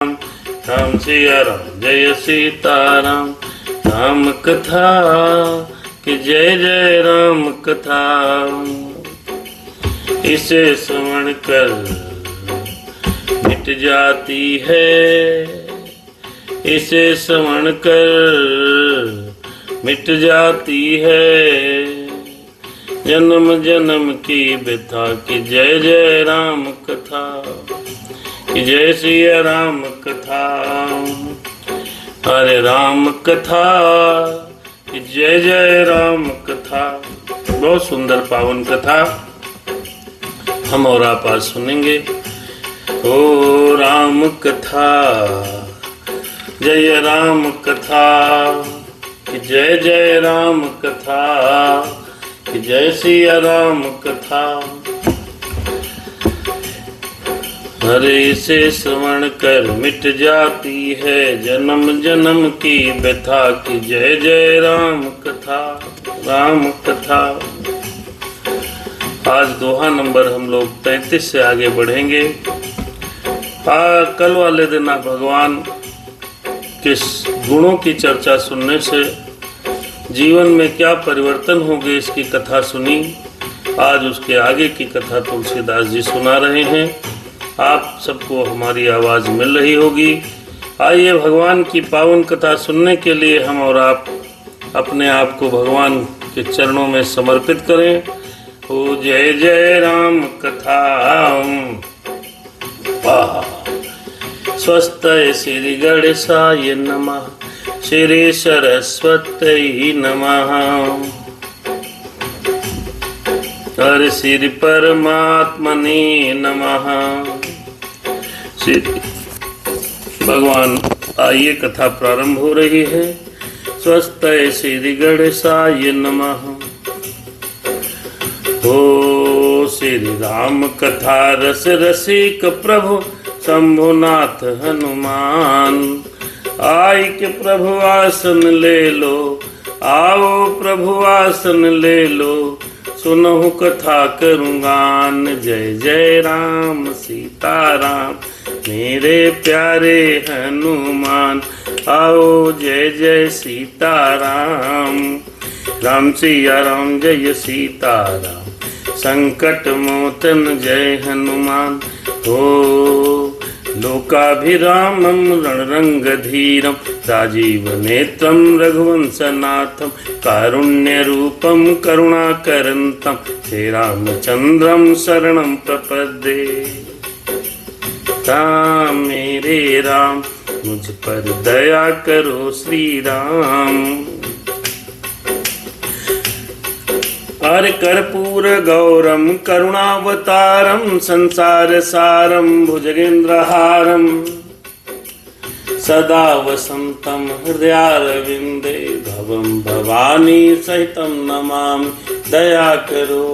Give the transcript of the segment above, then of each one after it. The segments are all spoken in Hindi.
राम सिया राम जय सीताराम। राम कथा कि जय जय राम कथा। इसे श्रवण कर मिट जाती है, इसे श्रवण कर मिट जाती है जन्म जन्म की व्यथा की जय जय राम कथा कि जय सिया राम कथा। हरे राम कथा कि जय जय राम कथा। बहुत सुंदर पावन कथा हम और आप आज सुनेंगे। ओ राम कथा जय राम कथा कि जय जय राम कथा कि जय सिया राम कथा। हरे से श्रवण कर मिट जाती है जन्म जन्म की व्यथा की जय जय राम कथा। राम कथा आज दोहा नंबर हम लोग 33 से आगे बढ़ेंगे। कल वाले दिन आप भगवान के गुणों की चर्चा सुनने से जीवन में क्या परिवर्तन होंगे इसकी कथा सुनी। आज उसके आगे की कथा तुलसीदास जी सुना रहे हैं। आप सबको हमारी आवाज़ मिल रही होगी। आइए भगवान की पावन कथा सुनने के लिए हम और आप अपने आप को भगवान के चरणों में समर्पित करें। ओ जय जय राम कथा। स्वस्ति श्री गणेशाय नमः, श्री सरस्वती नमः, हरि श्री परमात्मने नमः। श्री भगवान आइए कथा प्रारंभ हो रही है। स्वस्ति श्री गणेशाय नमः। ओ श्री राम कथा रस रसिक प्रभु शंभुनाथ हनुमान। आई के प्रभु आसन ले लो, आओ प्रभु आसन ले लो, सुनहु कथा करूँगान। जय जय राम सीताराम मेरे प्यारे हनुमान। आओ जय जय सीताराम। राम सिया राम जय सीताराम। संकट मोचन जय हनुमान। ओ लोकाभिरामं रणरंगधीरं राजीव नेत्रं रघुवंशनाथं कारुण्यरूपं करुणाकरन्तं श्री रामचंद्रं शरणं प्रपद्ये। राम मेरे राम मुझ पर दया करो श्री राम। हर कर्पूर गौरम करुणावतारम संसार सारम भुजगेन्द्रहारम सदा वसंतम हृदयारविंदे भवम भवानी सहितम नमामि। दया करो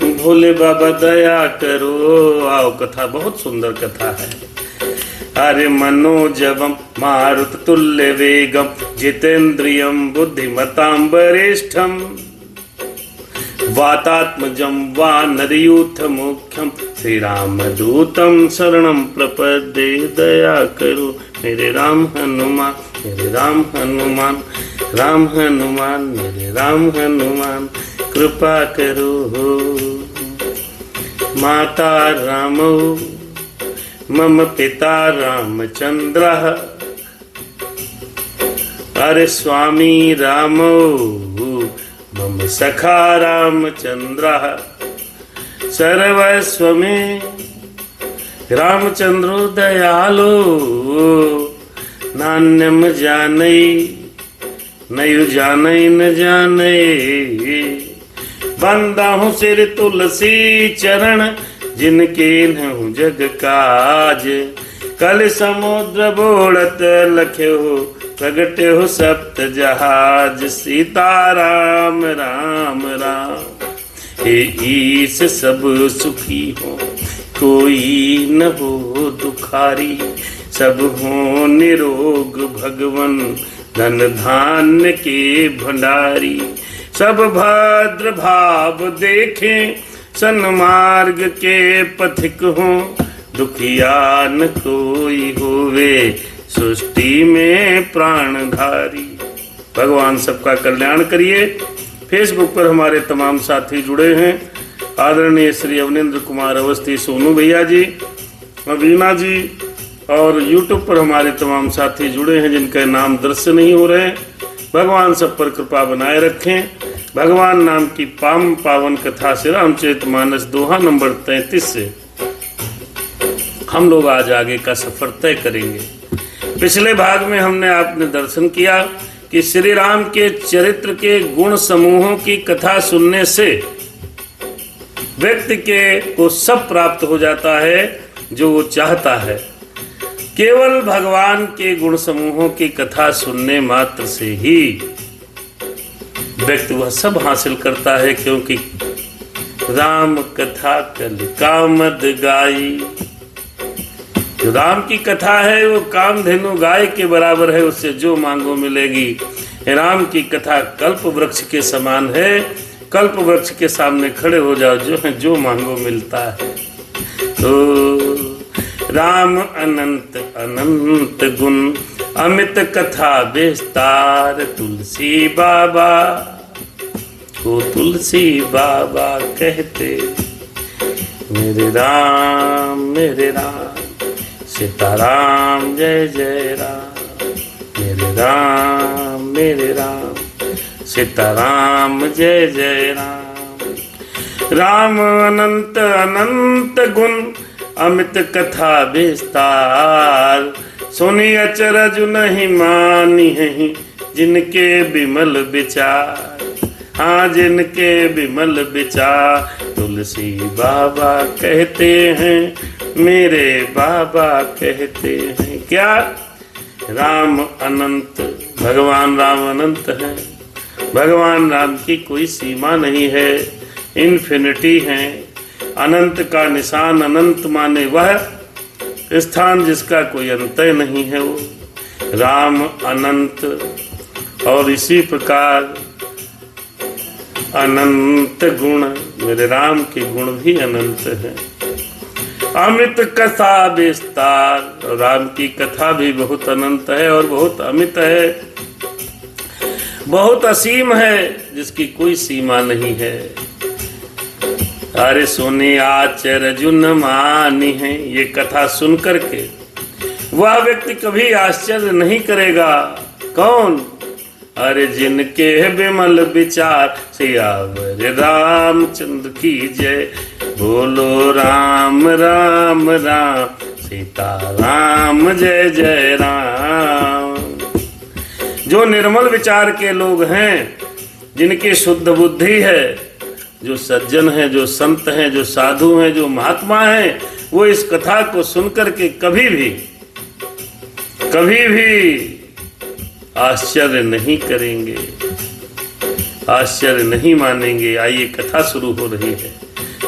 भोले बाबा दया करो। आओ कथा बहुत सुंदर कथा है। अरे मनोजवम मारुत तुल्य वेगम जितेन्द्रियम बुद्धिमतां वरिष्ठम वातात्मजं वानरयूथ मुख्यम श्री राम दूतम शरणं प्रपद्ये। दया करो मेरे राम हनुमान, मेरे राम हनुमान, राम हनुमान मेरे राम हनुमान। कृपा करो माता रामो मम पिता रामचंद्रः। अरे स्वामी रामो मम सखा रामचंद्रः। सर्वस्व में रामचंद्रो दयालो नान्यम जानई नयु जानई न जानई। बंदा हूँ सिर तुलसी चरण जिनके नहु जग काज। कल समुद्र बोलत लखे हो प्रगटे हो सप्त जहाज। सीताराम राम राम हे ईस सब सुखी हो कोई न हो दुखारी। सब हो निरोग भगवन धन धान्य के भंडारी। सब भद्र भाव देखें सन्मार्ग के पथिक हों दुखिया न कोई होवे, सृष्टि में प्राणधारी। भगवान सबका कल्याण करिए। फेसबुक पर हमारे तमाम साथी जुड़े हैं, आदरणीय श्री अवनिंद्र कुमार अवस्थी, सोनू भैया जी, अवीना जी, और यूट्यूब पर हमारे तमाम साथी जुड़े हैं जिनके नाम दृश्य नहीं हो रहे हैं। भगवान सब पर कृपा बनाए रखें। भगवान नाम की पावन कथा से रामचरितमानस दोहा नंबर 33 से हम लोग आज आगे का सफर तय करेंगे। पिछले भाग में हमने आपने दर्शन किया कि श्री राम के चरित्र के गुण समूहों की कथा सुनने से व्यक्ति को सब प्राप्त हो जाता है जो वो चाहता है। केवल भगवान के गुण समूहों की कथा सुनने मात्र से ही व्यक्ति वह सब हासिल करता है, क्योंकि राम कथा कल कामद गाई। जो राम की कथा है वो कामधेनु गाय के बराबर है, उससे जो मांगो मिलेगी। राम की कथा कल्प वृक्ष के समान है, कल्प वृक्ष के सामने खड़े हो जाओ, जो मांगो मिलता है। तो राम अनंत अनंत गुण, अमित कथा विस्तार, तुलसी बाबा को तुलसी बाबा कहते। मेरे राम सीताराम जय जय राम, मेरे राम सीताराम जय जय राम। राम अनंत अनंत गुण, अमित कथा विस्तार, सुनी अचरज नहीं मानी है जिनके विमल विचार। हाँ, जिनके विमल विचार, तुलसी बाबा कहते हैं, मेरे बाबा कहते हैं। क्या? राम अनंत, भगवान राम अनंत है। भगवान राम की कोई सीमा नहीं है, इन्फिनिटी है। अनंत का निशान, अनंत माने वह स्थान जिसका कोई अंत नहीं है, वो राम अनंत। और इसी प्रकार अनंत गुण, मेरे राम के गुण भी अनंत हैं। अमित कथा विस्तार, राम की कथा भी बहुत अनंत है और बहुत अमित है, बहुत असीम है, जिसकी कोई सीमा नहीं है। अरे सुने आचर्य न मानी है, ये कथा सुन करके वह व्यक्ति कभी आश्चर्य नहीं करेगा। कौन? अरे जिनके विमल विचार, सियावर रामचंद्र की जय। बोलो राम राम राम, सीताराम जय जय राम। जो निर्मल विचार के लोग हैं, जिनकी शुद्ध बुद्धि है, जो सज्जन हैं, जो संत हैं, जो साधु हैं, जो महात्मा हैं, वो इस कथा को सुनकर के कभी भी आश्चर्य नहीं करेंगे, आश्चर्य नहीं मानेंगे। आइए, कथा शुरू हो रही है।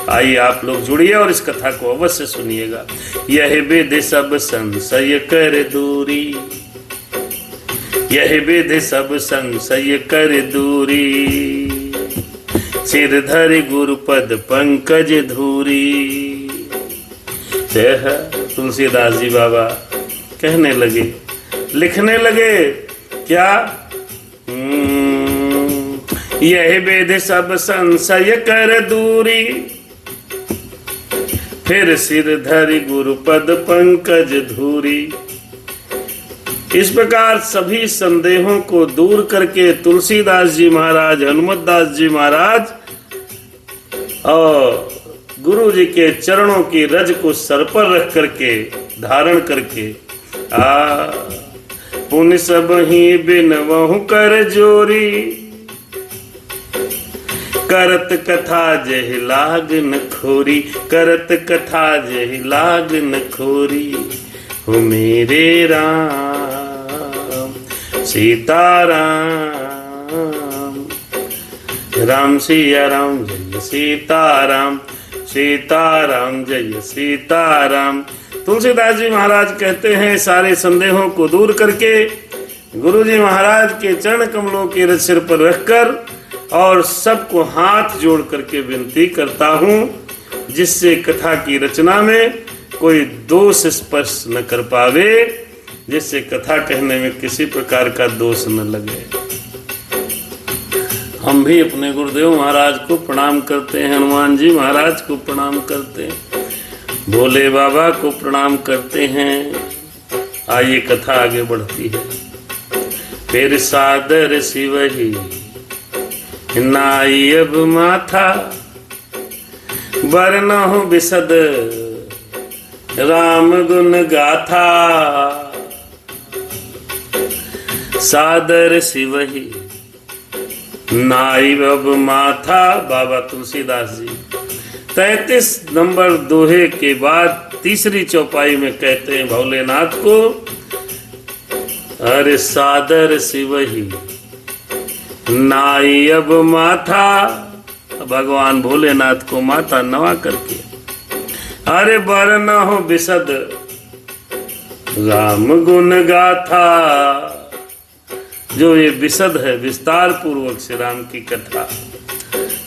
आइए आप लोग जुड़िए और इस कथा को अवश्य सुनिएगा। यह विधि सब संशय कर दूरी, यह विधि सब संशय कर दूरी, सिर धरि गुरुपद पंकज धूरी। तुलसीदास जी बाबा कहने लगे, लिखने लगे, क्या? यह वेद सब संशय कर दूरी, फिर सिर धरि गुरुपद पंकज धूरी। इस प्रकार सभी संदेहों को दूर करके तुलसीदास जी महाराज, हनुमत दास जी महाराज और गुरु जी के चरणों की रज को सर पर रख करके, धारण करके, पुन सब ही बिनवहु कर जोरी, करत कथा जहि लागन खोरी, करत कथा जहि लागन खोरी। हो मेरे राम सीताराम, राम सिया राम जय सीताराम, सीताराम जय सीताराम। तुलसीदास जी महाराज कहते हैं, सारे संदेहों को दूर करके गुरु जी महाराज के चरण कमलों के रज सिर पर रखकर और सबको हाथ जोड़ करके विनती करता हूँ, जिससे कथा की रचना में कोई दोष स्पर्श न कर पावे, जिससे कथा कहने में किसी प्रकार का दोष न लगे। हम भी अपने गुरुदेव महाराज को प्रणाम करते हैं, हनुमान जी महाराज को प्रणाम करते हैं, भोले बाबा को प्रणाम करते हैं। आइए कथा आगे बढ़ती है। फिर सादर शिवही नाई अब माथा, बरनहु बिसद राम गुण गाथा। सादर शिवही नाई अब माथा। बाबा तुलसीदास जी 33 नंबर दोहे के बाद तीसरी चौपाई में कहते हैं भोलेनाथ को, अरे सादर शिवही नाई अब माथा। भगवान भोलेनाथ को माथा नवा करके, अरे बरनहु बिसद राम गुण गाथा। जो ये विशद है, विस्तार पूर्वक श्री राम की कथा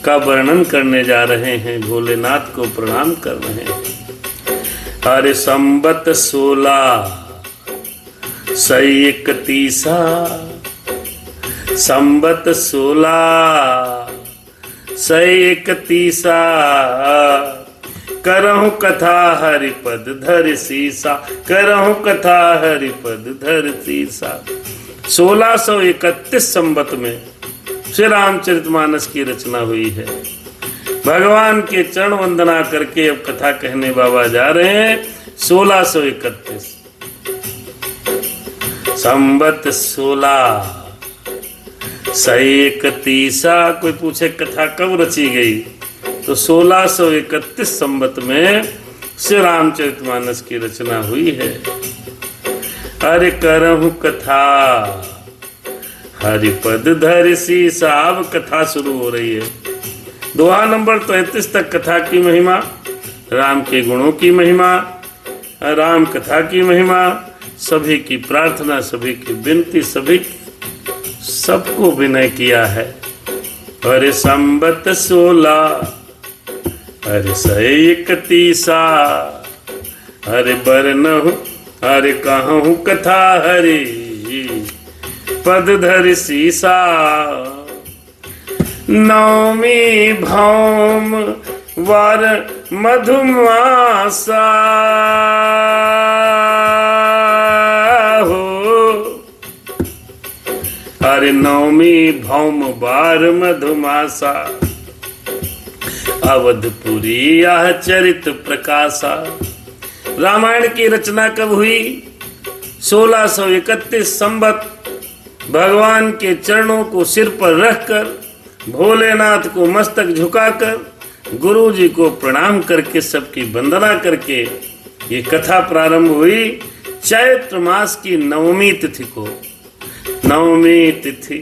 का वर्णन करने जा रहे हैं, भोलेनाथ को प्रणाम कर रहे हैं। अरे संबत 16 सही 31, संबत 16 सही 31, करहु कथा हरिपद धर सीसा, करहु कथा हरिपद धर सीसा। 1631 संबत में श्री रामचरितमानस की रचना हुई है। भगवान के चरण वंदना करके अब कथा कहने बाबा जा रहे हैं। 1631 संबत 16 सही 31। कोई पूछे कथा कब रची गई, तो 1631 संबत में श्री रामचरितमानस की रचना हुई है। अरे करहु कथा हरिपद धर सीसा। अब कथा शुरू हो रही है। दोहा नंबर 33 तक कथा की महिमा, राम के गुणों की महिमा, राम कथा की महिमा, सभी की प्रार्थना, सभी की विनती, सभी सबको विनय किया है। अरे संबत 16 अरे सही 31, अरे बरनहु अरे कहूँ कथा हरि पद धर सीसा। नवमी भौम वर मधुमासा हो। अरे नवमी भौम बार मधुमासा, अवधपुरी यह चरित प्रकाशा। रामायण की रचना कब हुई? 1631 संबत। भगवान के चरणों को सिर पर रखकर, भोलेनाथ को मस्तक झुकाकर, गुरु जी को प्रणाम करके, सबकी वंदना करके ये कथा प्रारंभ हुई। चैत्र मास की नवमी तिथि को, नवमी तिथि।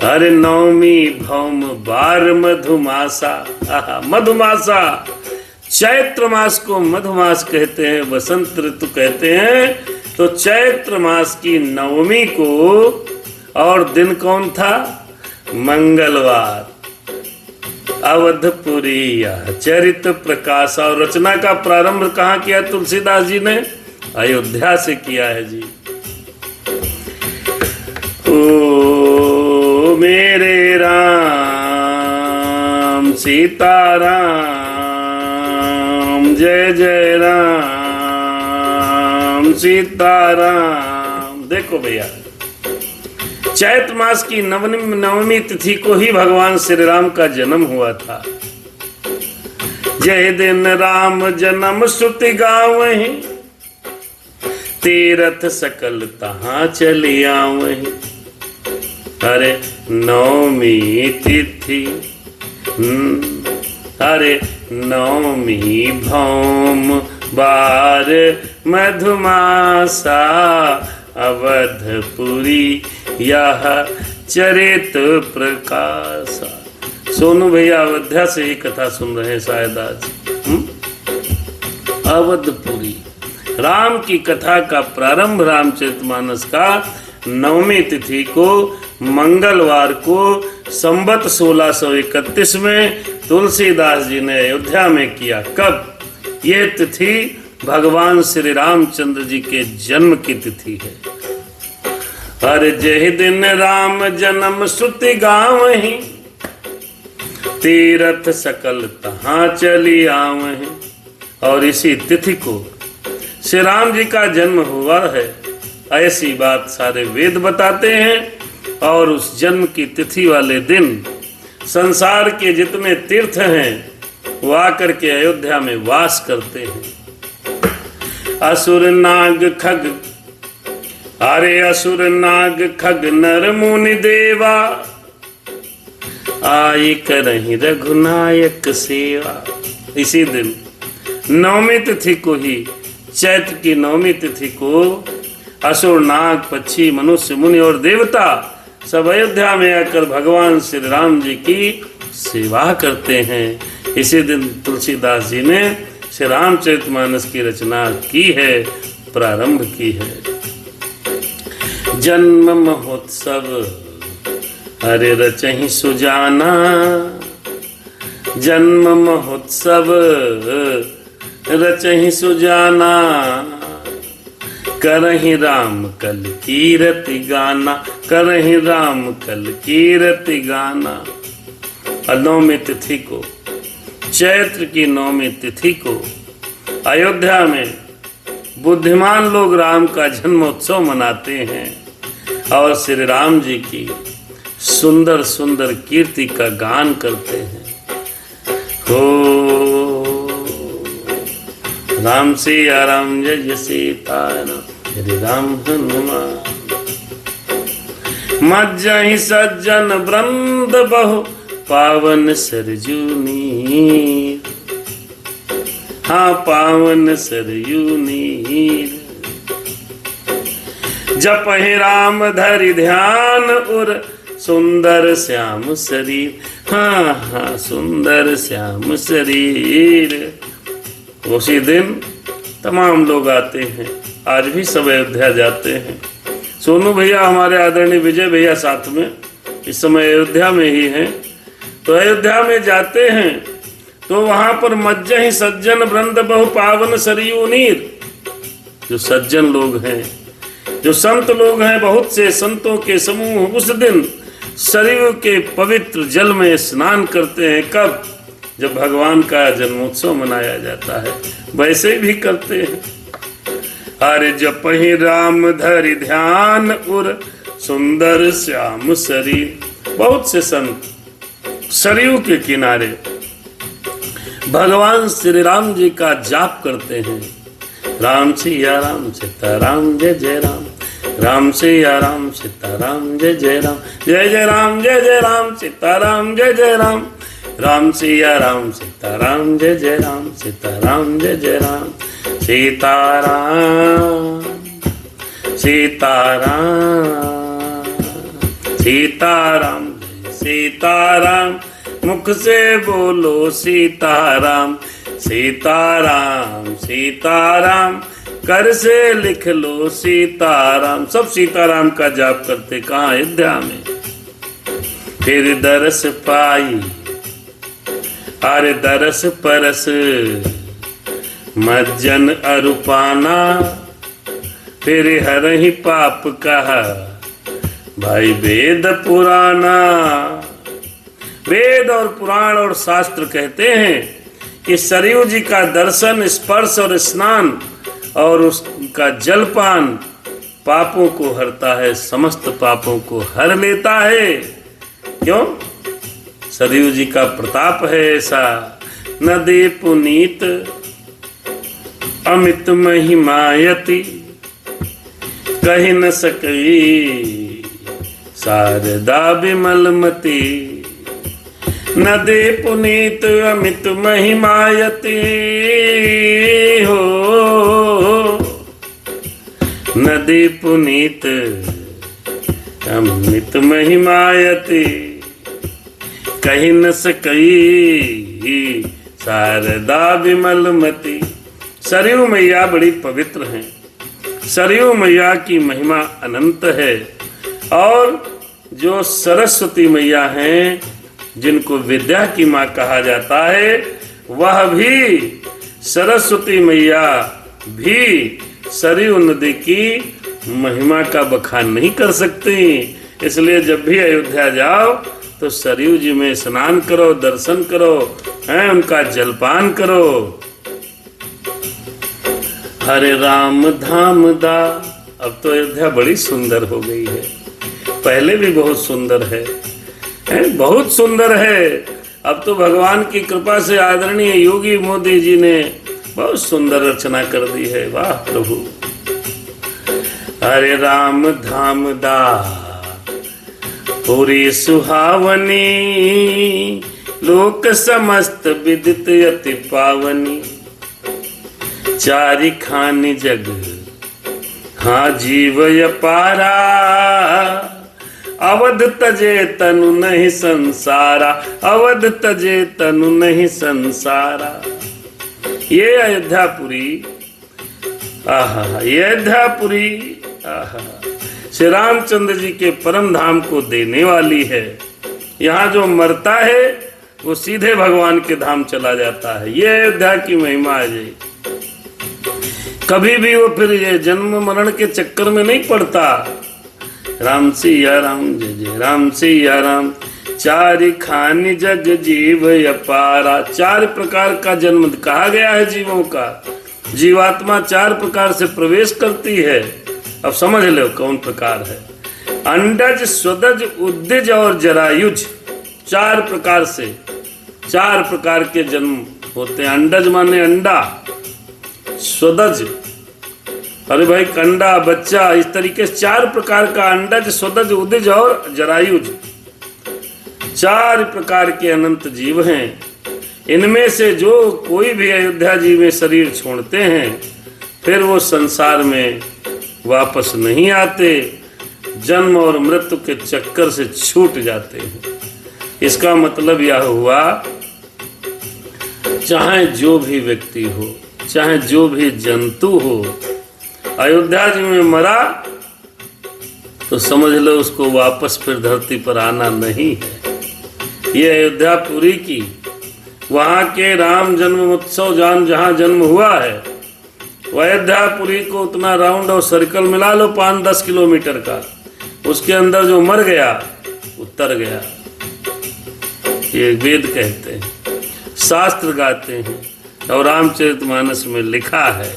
अरे नवमी भौम बार मधुमासा। मधुमासा, चैत्र मास को मधुमास कहते हैं, वसंत ऋतु कहते हैं। तो चैत्र मास की नवमी को, और दिन कौन था? मंगलवार। अवधपुरी चरित प्रकाश। और रचना का प्रारंभ कहाँ किया तुलसीदास जी ने? अयोध्या से किया है जी। ओ मेरे राम सीताराम, जय जय राम सीताराम। देखो भैया, चैत्र मास की नवमी तिथि को ही भगवान श्री राम का जन्म हुआ था। जय दिन राम जन्म श्रुति गावहीं, तीरथ सकल तहाँ चली आवहीं। अरे नवमी तिथि, अरे नवमी भौम बार मधुमासा, अवधपुरी यह चरित प्रकाशा। सोनू भैया अयोध्या से ही कथा सुन रहे हैं शायद आज। अवधपुरी, राम की कथा का प्रारंभ रामचरितमानस का नवमी तिथि को, मंगलवार को, संबत 1631 में तुलसीदास जी ने अयोध्या में किया। कब? ये तिथि भगवान श्री रामचंद्र जी के जन्म की तिथि है। हर जय दिन राम जन्म श्रुति गावहीं, तीरथ सकल तहां चली आवहीं। और इसी तिथि को श्री राम जी का जन्म हुआ है, ऐसी बात सारे वेद बताते हैं। और उस जन्म की तिथि वाले दिन संसार के जितने तीर्थ हैं वो आकर के अयोध्या में वास करते हैं। असुर नाग खग, अरे असुर नाग खग नर मुनि देवा, आई करहि रघुनायक सेवा। इसी दिन नवमी तिथि को ही, चैत्र की नवमी तिथि को असुर नाग पक्षी मनुष्य मुनि और देवता सब अयोध्या में आकर भगवान श्री राम जी की सेवा करते हैं। इसी दिन तुलसीदास जी ने श्री रामचरितमानस की रचना की है, प्रारंभ की है। जन्म महोत्सव अरे रचहि सुजाना, जन्म महोत्सव रचहि सुजाना, करहि राम कल कीरति गाना, करहि राम कल कीरति गाना। नवमी तिथि को, चैत्र की नवमी तिथि को अयोध्या में बुद्धिमान लोग राम का जन्मोत्सव मनाते हैं और श्री राम जी की सुंदर सुंदर कीर्ति का गान करते हैं। हो राम सिया राम जय जय सीताराम, हरे राम हनुमान। मज्जहि सज्जन वृंद बहु, पावन सरजू नीर। हाँ पावन सरयू नीर। जपहि राम धरि ध्यान उर, सुंदर श्याम शरीर। हाँ हाँ सुंदर श्याम शरीर। उसी दिन तमाम लोग आते हैं, आज भी सब अयोध्या जाते हैं। सोनू भैया हमारे आदरणीय विजय भैया साथ में इस समय अयोध्या में ही हैं। तो अयोध्या में जाते हैं तो वहां पर मज्जहि सज्जन वृंद बहु, पावन सरयू नीर। जो सज्जन लोग हैं, जो संत लोग हैं, बहुत से संतों के समूह उस दिन सरयू के पवित्र जल में स्नान करते हैं। कब? जब भगवान का जन्मोत्सव मनाया जाता है, वैसे भी करते हैं। अरे जपहि राम धरि ध्यान उर, सुंदर श्याम शरीर। बहुत से संत सरयू के किनारे भगवान श्री राम जी का जाप करते हैं। राम सिया राम सीता राम जय जय राम, राम सिया राम सीता राम जय जय राम, जय जय राम जय जय राम सीता राम जय जय राम, राम सिया राम सीता राम जय जय राम, सीता राम जय जय राम, सीताराम सीताराम सीताराम सीताराम। मुख से बोलो सीताराम सीताराम सीताराम, कर से लिख लो सीताराम। सब सीताराम का जाप करते। कहाँ? अयोध्या में। फिर दरस पाई, अरे दरस परस मज्जन अरुपाना, फिर हरहि पाप कहा भाई वेद पुराना। वेद और पुराण और शास्त्र कहते हैं कि सरयू जी का दर्शन, स्पर्श और स्नान और उसका जलपान पापों को हरता है, समस्त पापों को हर लेता है। क्यों? सरयू जी का प्रताप है ऐसा। नदी पुनीत अमित महिमायति, कहि न सकई शारदा विमलमती। नदी पुनीत अमित महिमायति हो, नदी पुनीत अमित महिमायति, कहि न सकई शारदा विमलमती। सरयू मैया बड़ी पवित्र हैं। सरयू मैया की महिमा अनंत है। और जो सरस्वती मैया हैं, जिनको विद्या की माँ कहा जाता है, वह भी सरस्वती मैया भी सरयू नदी की महिमा का बखान नहीं कर सकती। इसलिए जब भी अयोध्या जाओ तो सरयू जी में स्नान करो, दर्शन करो, हैं उनका जलपान करो। हरे राम धाम दा। अब तो अयोध्या बड़ी सुंदर हो गई है, पहले भी बहुत सुंदर है, बहुत सुंदर है। अब तो भगवान की कृपा से आदरणीय योगी मोदी जी ने बहुत सुंदर रचना कर दी है। वाह प्रभु। हरे राम धाम दा पूरी सुहावनी, लोक समस्त विदित अति पावनी। चारि खानी जग हाँ जीव अपारा, अवध तजे तनु नहीं संसारा, अवध तजे तनु नहीं संसारा। ये अयोध्यापुरी, आहा, ये अयोध्यापुरी, आहा, श्री रामचंद्र जी के परम धाम को देने वाली है। यहाँ जो मरता है वो सीधे भगवान के धाम चला जाता है। ये अयोध्या की महिमा है जी। कभी भी वो फिर ये जन्म मरण के चक्कर में नहीं पड़ता। राम सिया राम, जय जय राम सिया राम। चारि खानी जग जीव अपारा। 4 प्रकार का जन्म कहा गया है जीवों का। जीवात्मा 4 प्रकार से प्रवेश करती है। अब समझ लो कौन प्रकार है। अंडज, स्वदज, उद्दिज और जरायुज। 4 प्रकार से 4 प्रकार के जन्म होते हैं। अंडज माने अंडा, स्वदज अरे भाई कंडा, बच्चा, इस तरीके से 4 प्रकार का अंडज, स्वदज, उद्दिज और जरायुज। 4 प्रकार के अनंत जीव हैं। इनमें से जो कोई भी अयोध्या जी में शरीर छोड़ते हैं फिर वो संसार में वापस नहीं आते, जन्म और मृत्यु के चक्कर से छूट जाते हैं। इसका मतलब यह हुआ चाहे जो भी व्यक्ति हो, चाहे जो भी जंतु हो, अयोध्या जी में मरा तो समझ लो उसको वापस फिर धरती पर आना नहीं है। ये अयोध्यापुरी की, वहाँ के राम जन्म उत्सव जहाँ जन्म हुआ है वो अयोध्यापुरी को उतना राउंड और सर्कल मिला लो 5-10 किलोमीटर का, उसके अंदर जो मर गया उतर गया। ये वेद कहते हैं, शास्त्र गाते हैं और रामचरितमानस में लिखा है।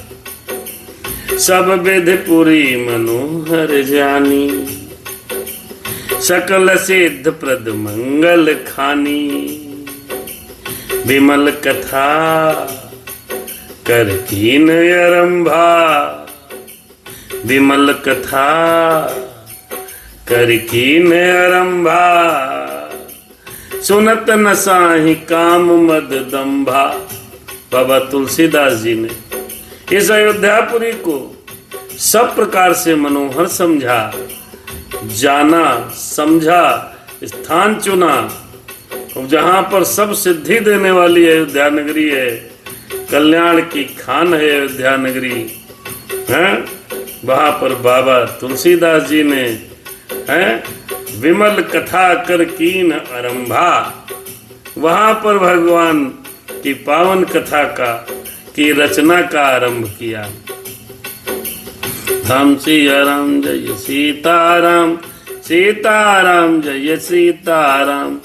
सब विधि पुरी मनोहर जानी, सकल सिद्ध प्रद मंगल खानी। विमल कथा कर कीन आरंभा, विमल कथा कर कीन आरंभा। सुनत न साहि काम मद दंभा। बाबा तुलसीदास जी ने इस अयोध्यापुरी को सब प्रकार से मनोहर समझा, जाना, समझा, स्थान चुना। जहाँ पर सब सिद्धि देने वाली अयोध्या नगरी है, कल्याण की खान है अयोध्या नगरी, हैं? वहाँ पर बाबा तुलसीदास जी ने विमल कथा कर कीन आरंभा। वहाँ पर भगवान की पावन कथा की रचना का आरंभ किया। राम सिया राम, जय सीताराम, सीताराम जय सीताराम।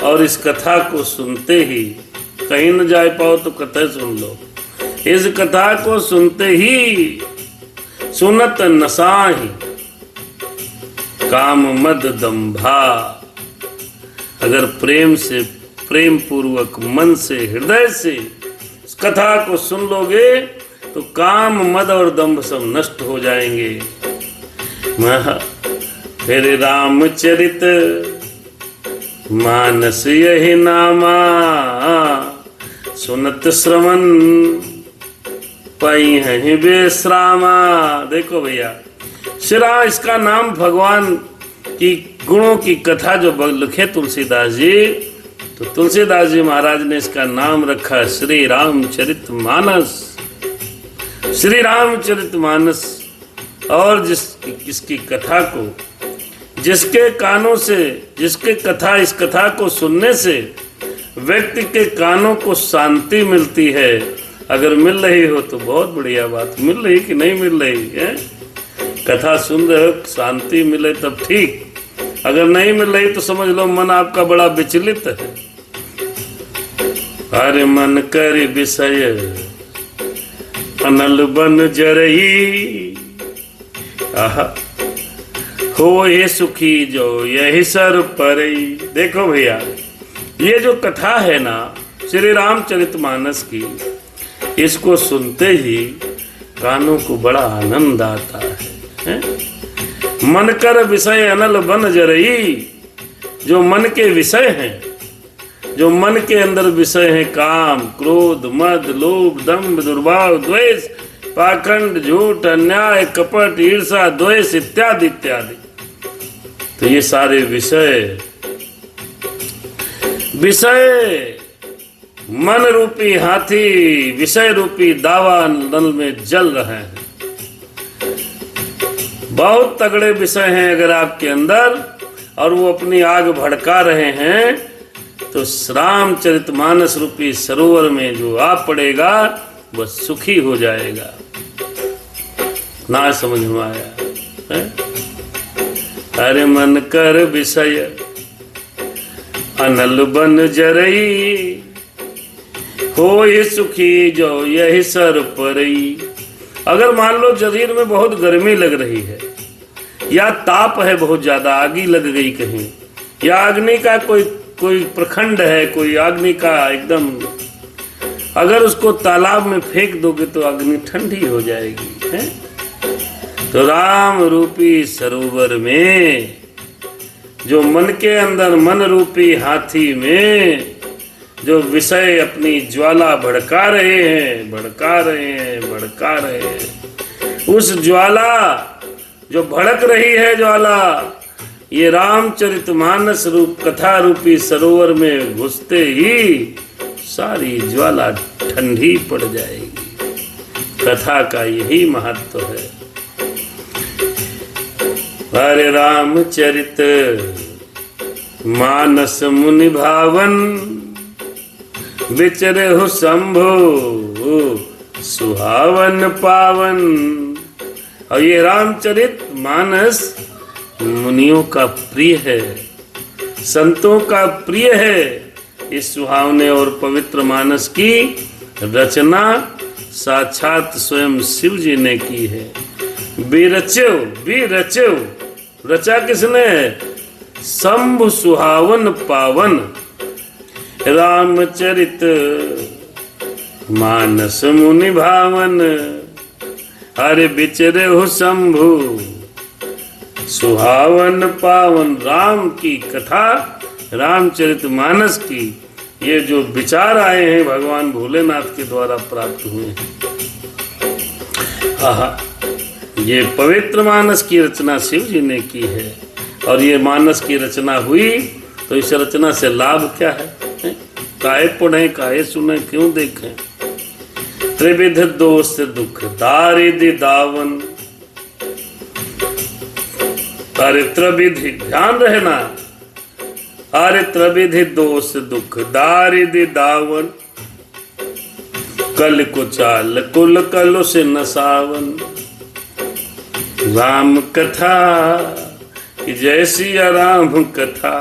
और इस कथा को सुनते ही, कहीं न जा पाओ तो कथा सुन लो। इस कथा को सुनते ही सुनत नसाहि काम मद दंभा। अगर प्रेम से, प्रेम पूर्वक, मन से, हृदय से इस कथा को सुन लोगे तो काम, मद और दंभ सब नष्ट हो जाएंगे। फिर रामचरित मानस यही नामा, सुनत श्रवण पाई है बेश्रामा। देखो भैया, श्रा इसका नाम भगवान की गुणों की कथा जो लिखे तुलसीदास जी, तो तुलसीदास जी महाराज ने इसका नाम रखा श्री रामचरित मानस। श्री रामचरित मानस। और जिसकी कथा को, जिसके कानों से, जिसके कथा, इस कथा को सुनने से व्यक्ति के कानों को शांति मिलती है, अगर मिल रही हो तो बहुत बढ़िया बात, मिल रही कि नहीं मिल रही है, कथा सुन रहे हो, शांति मिले तब ठीक, अगर नहीं मिल रही तो समझ लो मन आपका बड़ा विचलित है। अरे मन कर विषय अनल बन जरई, आहा हो ये सुखी जो यही सर परई। देखो भैया, ये जो कथा है ना श्री रामचरितमानस की, इसको सुनते ही कानों को बड़ा आनंद आता है? मन कर विषय अनल बन जरई, जो मन के विषय हैं, जो मन के अंदर विषय हैं, काम क्रोध मद लोभ दंभ दुर्भाव द्वेष पाखंड झूठ अन्याय कपट ईर्षा द्वेष इत्यादि इत्यादि, तो ये सारे विषय मन रूपी हाथी विषय रूपी दावा नल में जल रहे हैं। बहुत तगड़े विषय हैं अगर आपके अंदर और वो अपनी आग भड़का रहे हैं, तो रामचरितमानस रूपी सरोवर में जो आ पड़ेगा वह सुखी हो जाएगा। ना समझ में आया है? अरे मन कर विषय अनल बन जरई, हो ये सुखी जो यही सर परई। अगर मान लो शरीर में बहुत गर्मी लग रही है या ताप है, बहुत ज्यादा आगी लग गई कहीं, या अग्नि का कोई प्रखंड है, कोई अग्नि का एकदम, अगर उसको तालाब में फेंक दोगे तो अग्नि ठंडी हो जाएगी है? तो राम रूपी सरोवर में जो मन के अंदर मन रूपी हाथी में जो विषय अपनी ज्वाला भड़का रहे हैं, उस ज्वाला जो भड़क रही है ज्वाला, ये रामचरितमानस रूप कथा रूपी सरोवर में घुसते ही सारी ज्वाला ठंडी पड़ जाएगी। कथा का यही महत्व है। हरे रामचरित मानस मुनि भावन, विचरे हो शंभो सुहावन पावन। और ये रामचरित मानस मुनियों का प्रिय है, संतों का प्रिय है। इस सुहावने और पवित्र मानस की रचना साक्षात स्वयं शिव जी ने की है। विरचो रचा किसने? शंभु सुहावन पावन रामचरित मानस मुनि भावन। अरे बिचरे हो शंभु सुहावन पावन। राम की कथा रामचरित मानस की ये जो विचार आए हैं भगवान भोलेनाथ के द्वारा प्राप्त हुए हैं। आहा, ये पवित्र मानस की रचना शिव जी ने की है। और ये मानस की रचना हुई तो इस रचना से लाभ क्या है? काहे पढ़े काहे सुने क्यों देखें? त्रिविध दोष दुख दारिद्र दावन। अरे त्रिविधि ध्यान रहना, अरे त्रिविधि दोष दुख दारिद्र दावन। कल कुचाल कुल कलु से नसावन। राम कथा जैसी राम कथा।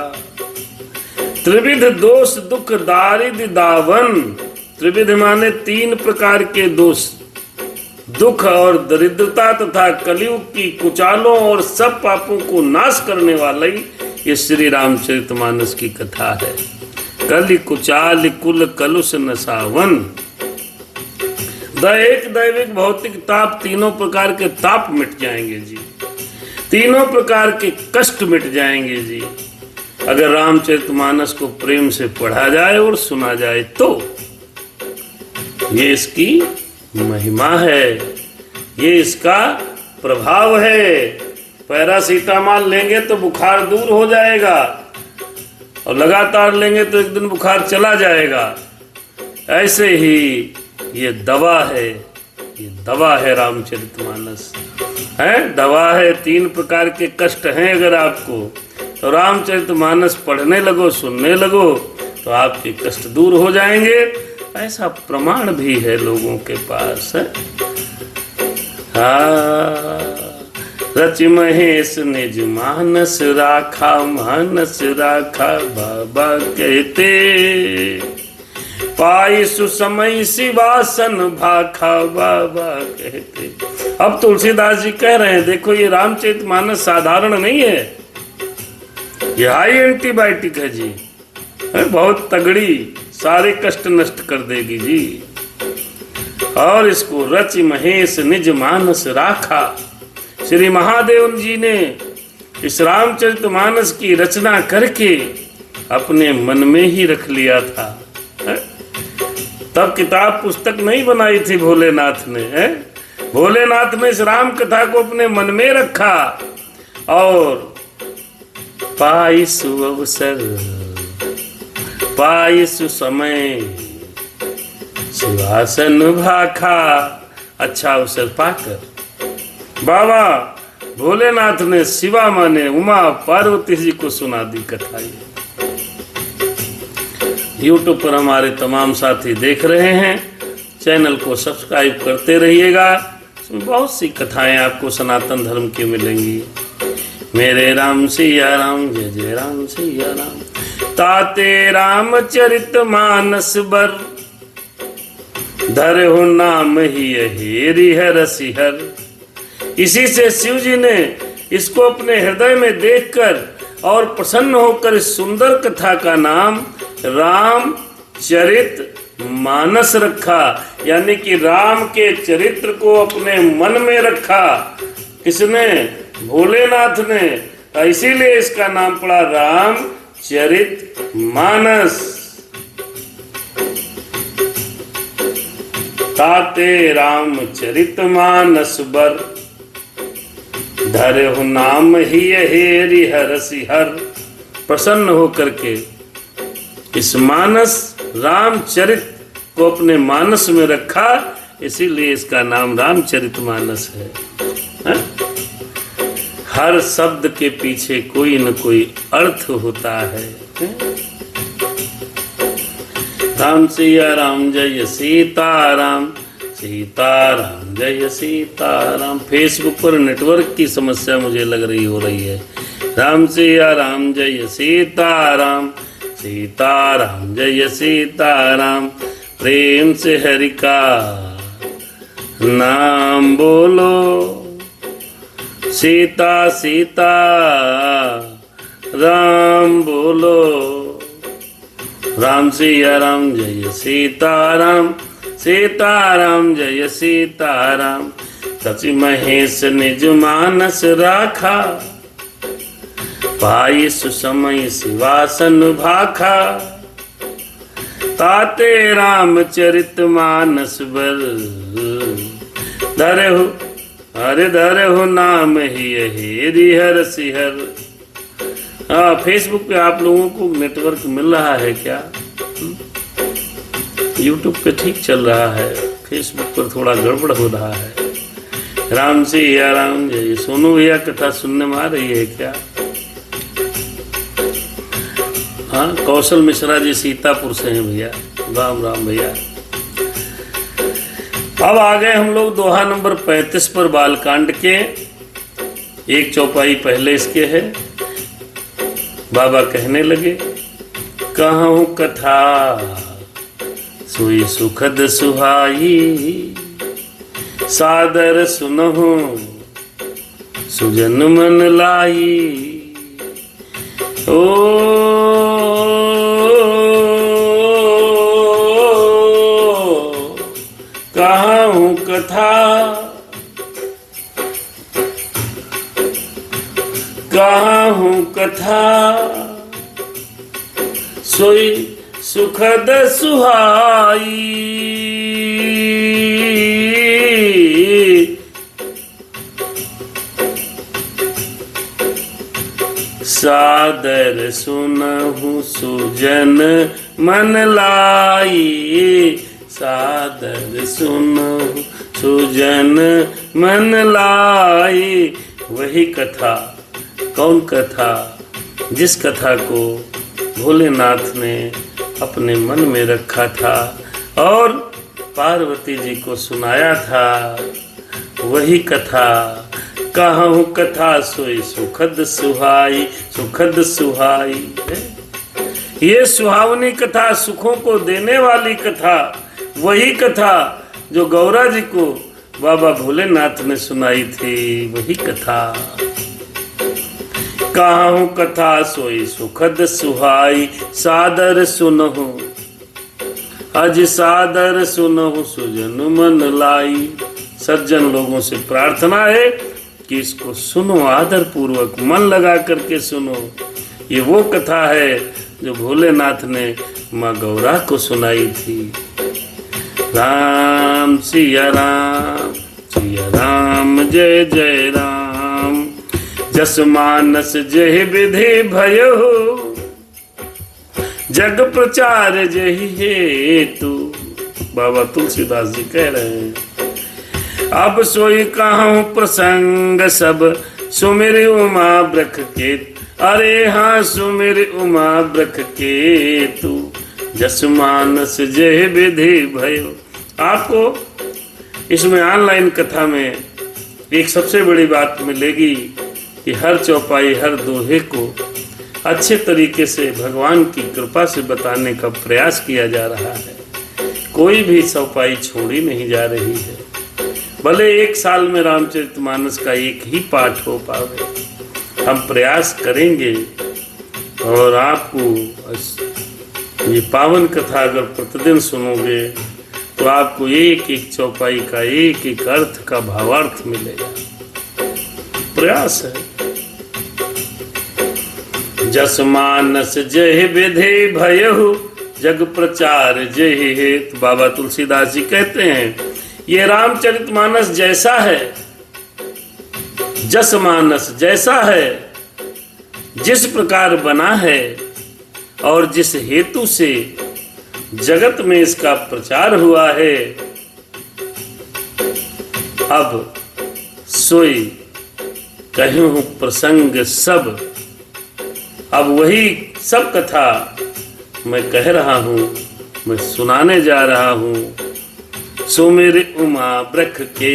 त्रिविध दोष दुख दारिद्र दावन। त्रिविध माने 3 प्रकार के दोष, दुख और दरिद्रता तथा कलयुग की कुचालों और सब पापों को नाश करने वाली ये श्री रामचरितमानस की कथा है। कलि कुचाल कुल कलुष नसावन। दैहिक दैविक भौतिक ताप, तीनों प्रकार के ताप मिट जाएंगे जी, तीनों प्रकार के कष्ट मिट जाएंगे जी, अगर रामचरितमानस को प्रेम से पढ़ा जाए और सुना जाए तो। ये इसकी महिमा है, ये इसका प्रभाव है। पैरासीटामॉल लेंगे तो बुखार दूर हो जाएगा और लगातार लेंगे तो एक दिन बुखार चला जाएगा। ऐसे ही ये दवा है, ये दवा है रामचरितमानस है, दवा है। 3 प्रकार के कष्ट हैं अगर आपको, तो रामचरितमानस पढ़ने लगो, सुनने लगो तो आपके कष्ट दूर हो जाएंगे ऐसा प्रमाण भी है लोगों के पास है। रच महेश निज मानस राखा, मानस राखा बाबा कहते, पाई सुसमय शिवासन भाखा बाबा कहते। अब तुलसीदास जी कह रहे हैं, देखो ये रामचरितमानस साधारण नहीं है, ये हाई एंटीबायोटिक है जी, है बहुत तगड़ी, सारे कष्ट नष्ट कर देगी जी। और इसको रच महेश निज मानस राखा, श्री महादेव जी ने इस रामचरितमानस की रचना करके अपने मन में ही रख लिया था। तब किताब पुस्तक नहीं बनाई थी भोलेनाथ ने, है भोलेनाथ ने इस राम कथा को अपने मन में रखा और पाई सुअवसर, पाई सुसमय शिवासन भाखा। अच्छा अवसर पाकर बाबा भोलेनाथ ने शिवा माने उमा पार्वती जी को सुना दी कथा। यूट्यूब पर हमारे तमाम साथी देख रहे हैं, चैनल को सब्सक्राइब करते रहिएगा, इसमें बहुत सी कथाएं आपको सनातन धर्म की मिलेंगी। मेरे राम सिया राम, जय जय राम सिया राम। ताते रामचरित मानस बर, धरहु नाम ही हेरि हर सिहर। इसी से शिव जी ने इसको अपने हृदय में देखकर और प्रसन्न होकर इस सुंदर कथा का नाम रामचरित मानस रखा, यानी कि राम के चरित्र को अपने मन में रखा। किसने? भोलेनाथ ने। इसीलिए इसका नाम पड़ा रामचरित मानस। ताते रामचरित मानस बर, धरहु नाम ही हेरि हर सिहर। प्रसन्न होकर के इस मानस रामचरित को अपने मानस में रखा, इसीलिए इसका नाम रामचरित मानस है। हर शब्द के पीछे कोई न कोई अर्थ होता है। राम सिया राम, जय सीताराम, सीताराम जय सीताराम। फेसबुक पर नेटवर्क की समस्या मुझे लग रही हो रही है। राम सिया राम, जय सीताराम, सीताराम जय सीताराम। प्रेम से हरि का नाम बोलो, सीता सीता राम बोलो। राम सिया राम, जय सीताराम, सीताराम जय सीताराम। रच महेश निज मानस राखा, पाई सुसमय शिवासन भाखा। ताते रामचरित मानस बर, धरहु अरे धरहु नाम ही हेरि हर सिहर। फेसबुक पे आप लोगों को नेटवर्क मिल रहा है क्या? यूट्यूब पे ठीक चल रहा है, फेसबुक पर थोड़ा गड़बड़ हो रहा है। राम सिया राम, जय। सोनू भैया कथा सुनने में आ रही है क्या? हाँ, कौशल मिश्रा जी सीतापुर से हैं भैया। राम राम भैया। अब आ गए हम लोग दोहा नंबर 35 पर बालकांड के। एक चौपाई पहले इसके है। बाबा कहने लगे, कहूँ कथा सोई सुखद सुहाई, सादर सुनहु सुजन मन लाई। ओ कहूँ कथा, कहूँ कथा सोई सुखद सुहाई। सादर सुनहु सुजन मन लाई, सादर सुनहु सुजन मन लाई। वही कथा, कौन कथा? जिस कथा को भोलेनाथ ने अपने मन में रखा था और पार्वती जी को सुनाया था वही कथा। कहूँ कथा सोई सुखद सुहाई, सुखद सुहाई। ये सुहावनी कथा, सुखों को देने वाली कथा, वही कथा जो गौरा जी को बाबा भोलेनाथ ने सुनाई थी, वही कथा। कहूँ कथा सोई सुखद सुहाई, सादर सुनहु अज सादर सुनहु सुजन मन लाई। सज्जन लोगों से प्रार्थना है कि इसको सुनो, आदर पूर्वक मन लगा करके सुनो। ये वो कथा है जो भोलेनाथ ने माँ गौरा को सुनाई थी। राम सिया राम, सिया राम जय जय राम। जस मानस जय विधि भयो, जग प्रचार जय हेतु। बाबा तुलसीदास जी कह रहे हैं। अब सोई कहूँ प्रसंग सब, सुमिर उमा ब्रख के। अरे हाँ सुमिर उमा ब्रख के तू, जस मानस जय विधि भयो। आपको इसमें ऑनलाइन कथा में एक सबसे बड़ी बात मिलेगी कि हर चौपाई, हर दोहे को अच्छे तरीके से भगवान की कृपा से बताने का प्रयास किया जा रहा है। कोई भी चौपाई छोड़ी नहीं जा रही है। भले एक साल में रामचरितमानस का एक ही पाठ हो पावे, हम प्रयास करेंगे। और आपको ये पावन कथा अगर प्रतिदिन सुनोगे तो आपको एक एक चौपाई का एक एक अर्थ का भावार्थ मिलेगा। प्रयास है। जस मानस जय विधि भयहु, जग प्रचार जय हेतु। बाबा तुलसीदास जी कहते हैं ये रामचरितमानस जैसा है, जस मानस जैसा है, जिस प्रकार बना है और जिस हेतु से जगत में इसका प्रचार हुआ है, अब सोई कहूँ प्रसंग सब। अब वही सब कथा मैं कह रहा हूँ, मैं सुनाने जा रहा हूँ। सुमिर उमा ब्रख के।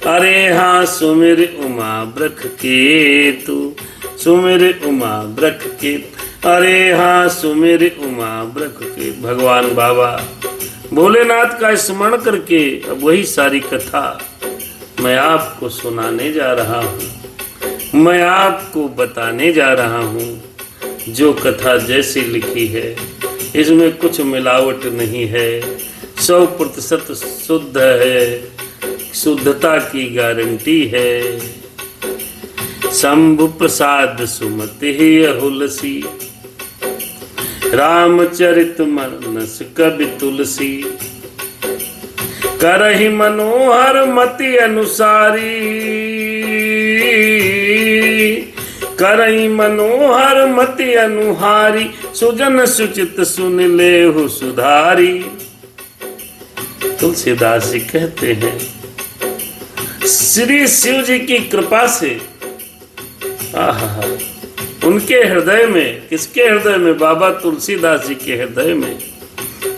अरे हाँ सुमिर उमा ब्रख के तू, सुमिर उमा ब्रख के। अरे हाँ सुमिर उमा ब्रख के। भगवान बाबा भोलेनाथ का स्मरण करके अब वही सारी कथा मैं आपको सुनाने जा रहा हूँ, मैं आपको बताने जा रहा हूँ। जो कथा जैसी लिखी है इसमें कुछ मिलावट नहीं है, 100% शुद्ध है, शुद्धता की गारंटी है। शंभु प्रसाद सुमति हुलसी, रामचरित मानस कवि तुलसी। करहि मनोहर मति अनुसारी, करई मनोहर मति अनुहारी। सुजन सुचित सुन लेहु सुधारी। तुलसीदास जी कहते हैं श्री शिव जी की कृपा से, उनके हृदय में, किसके हृदय में? बाबा तुलसीदास जी के हृदय में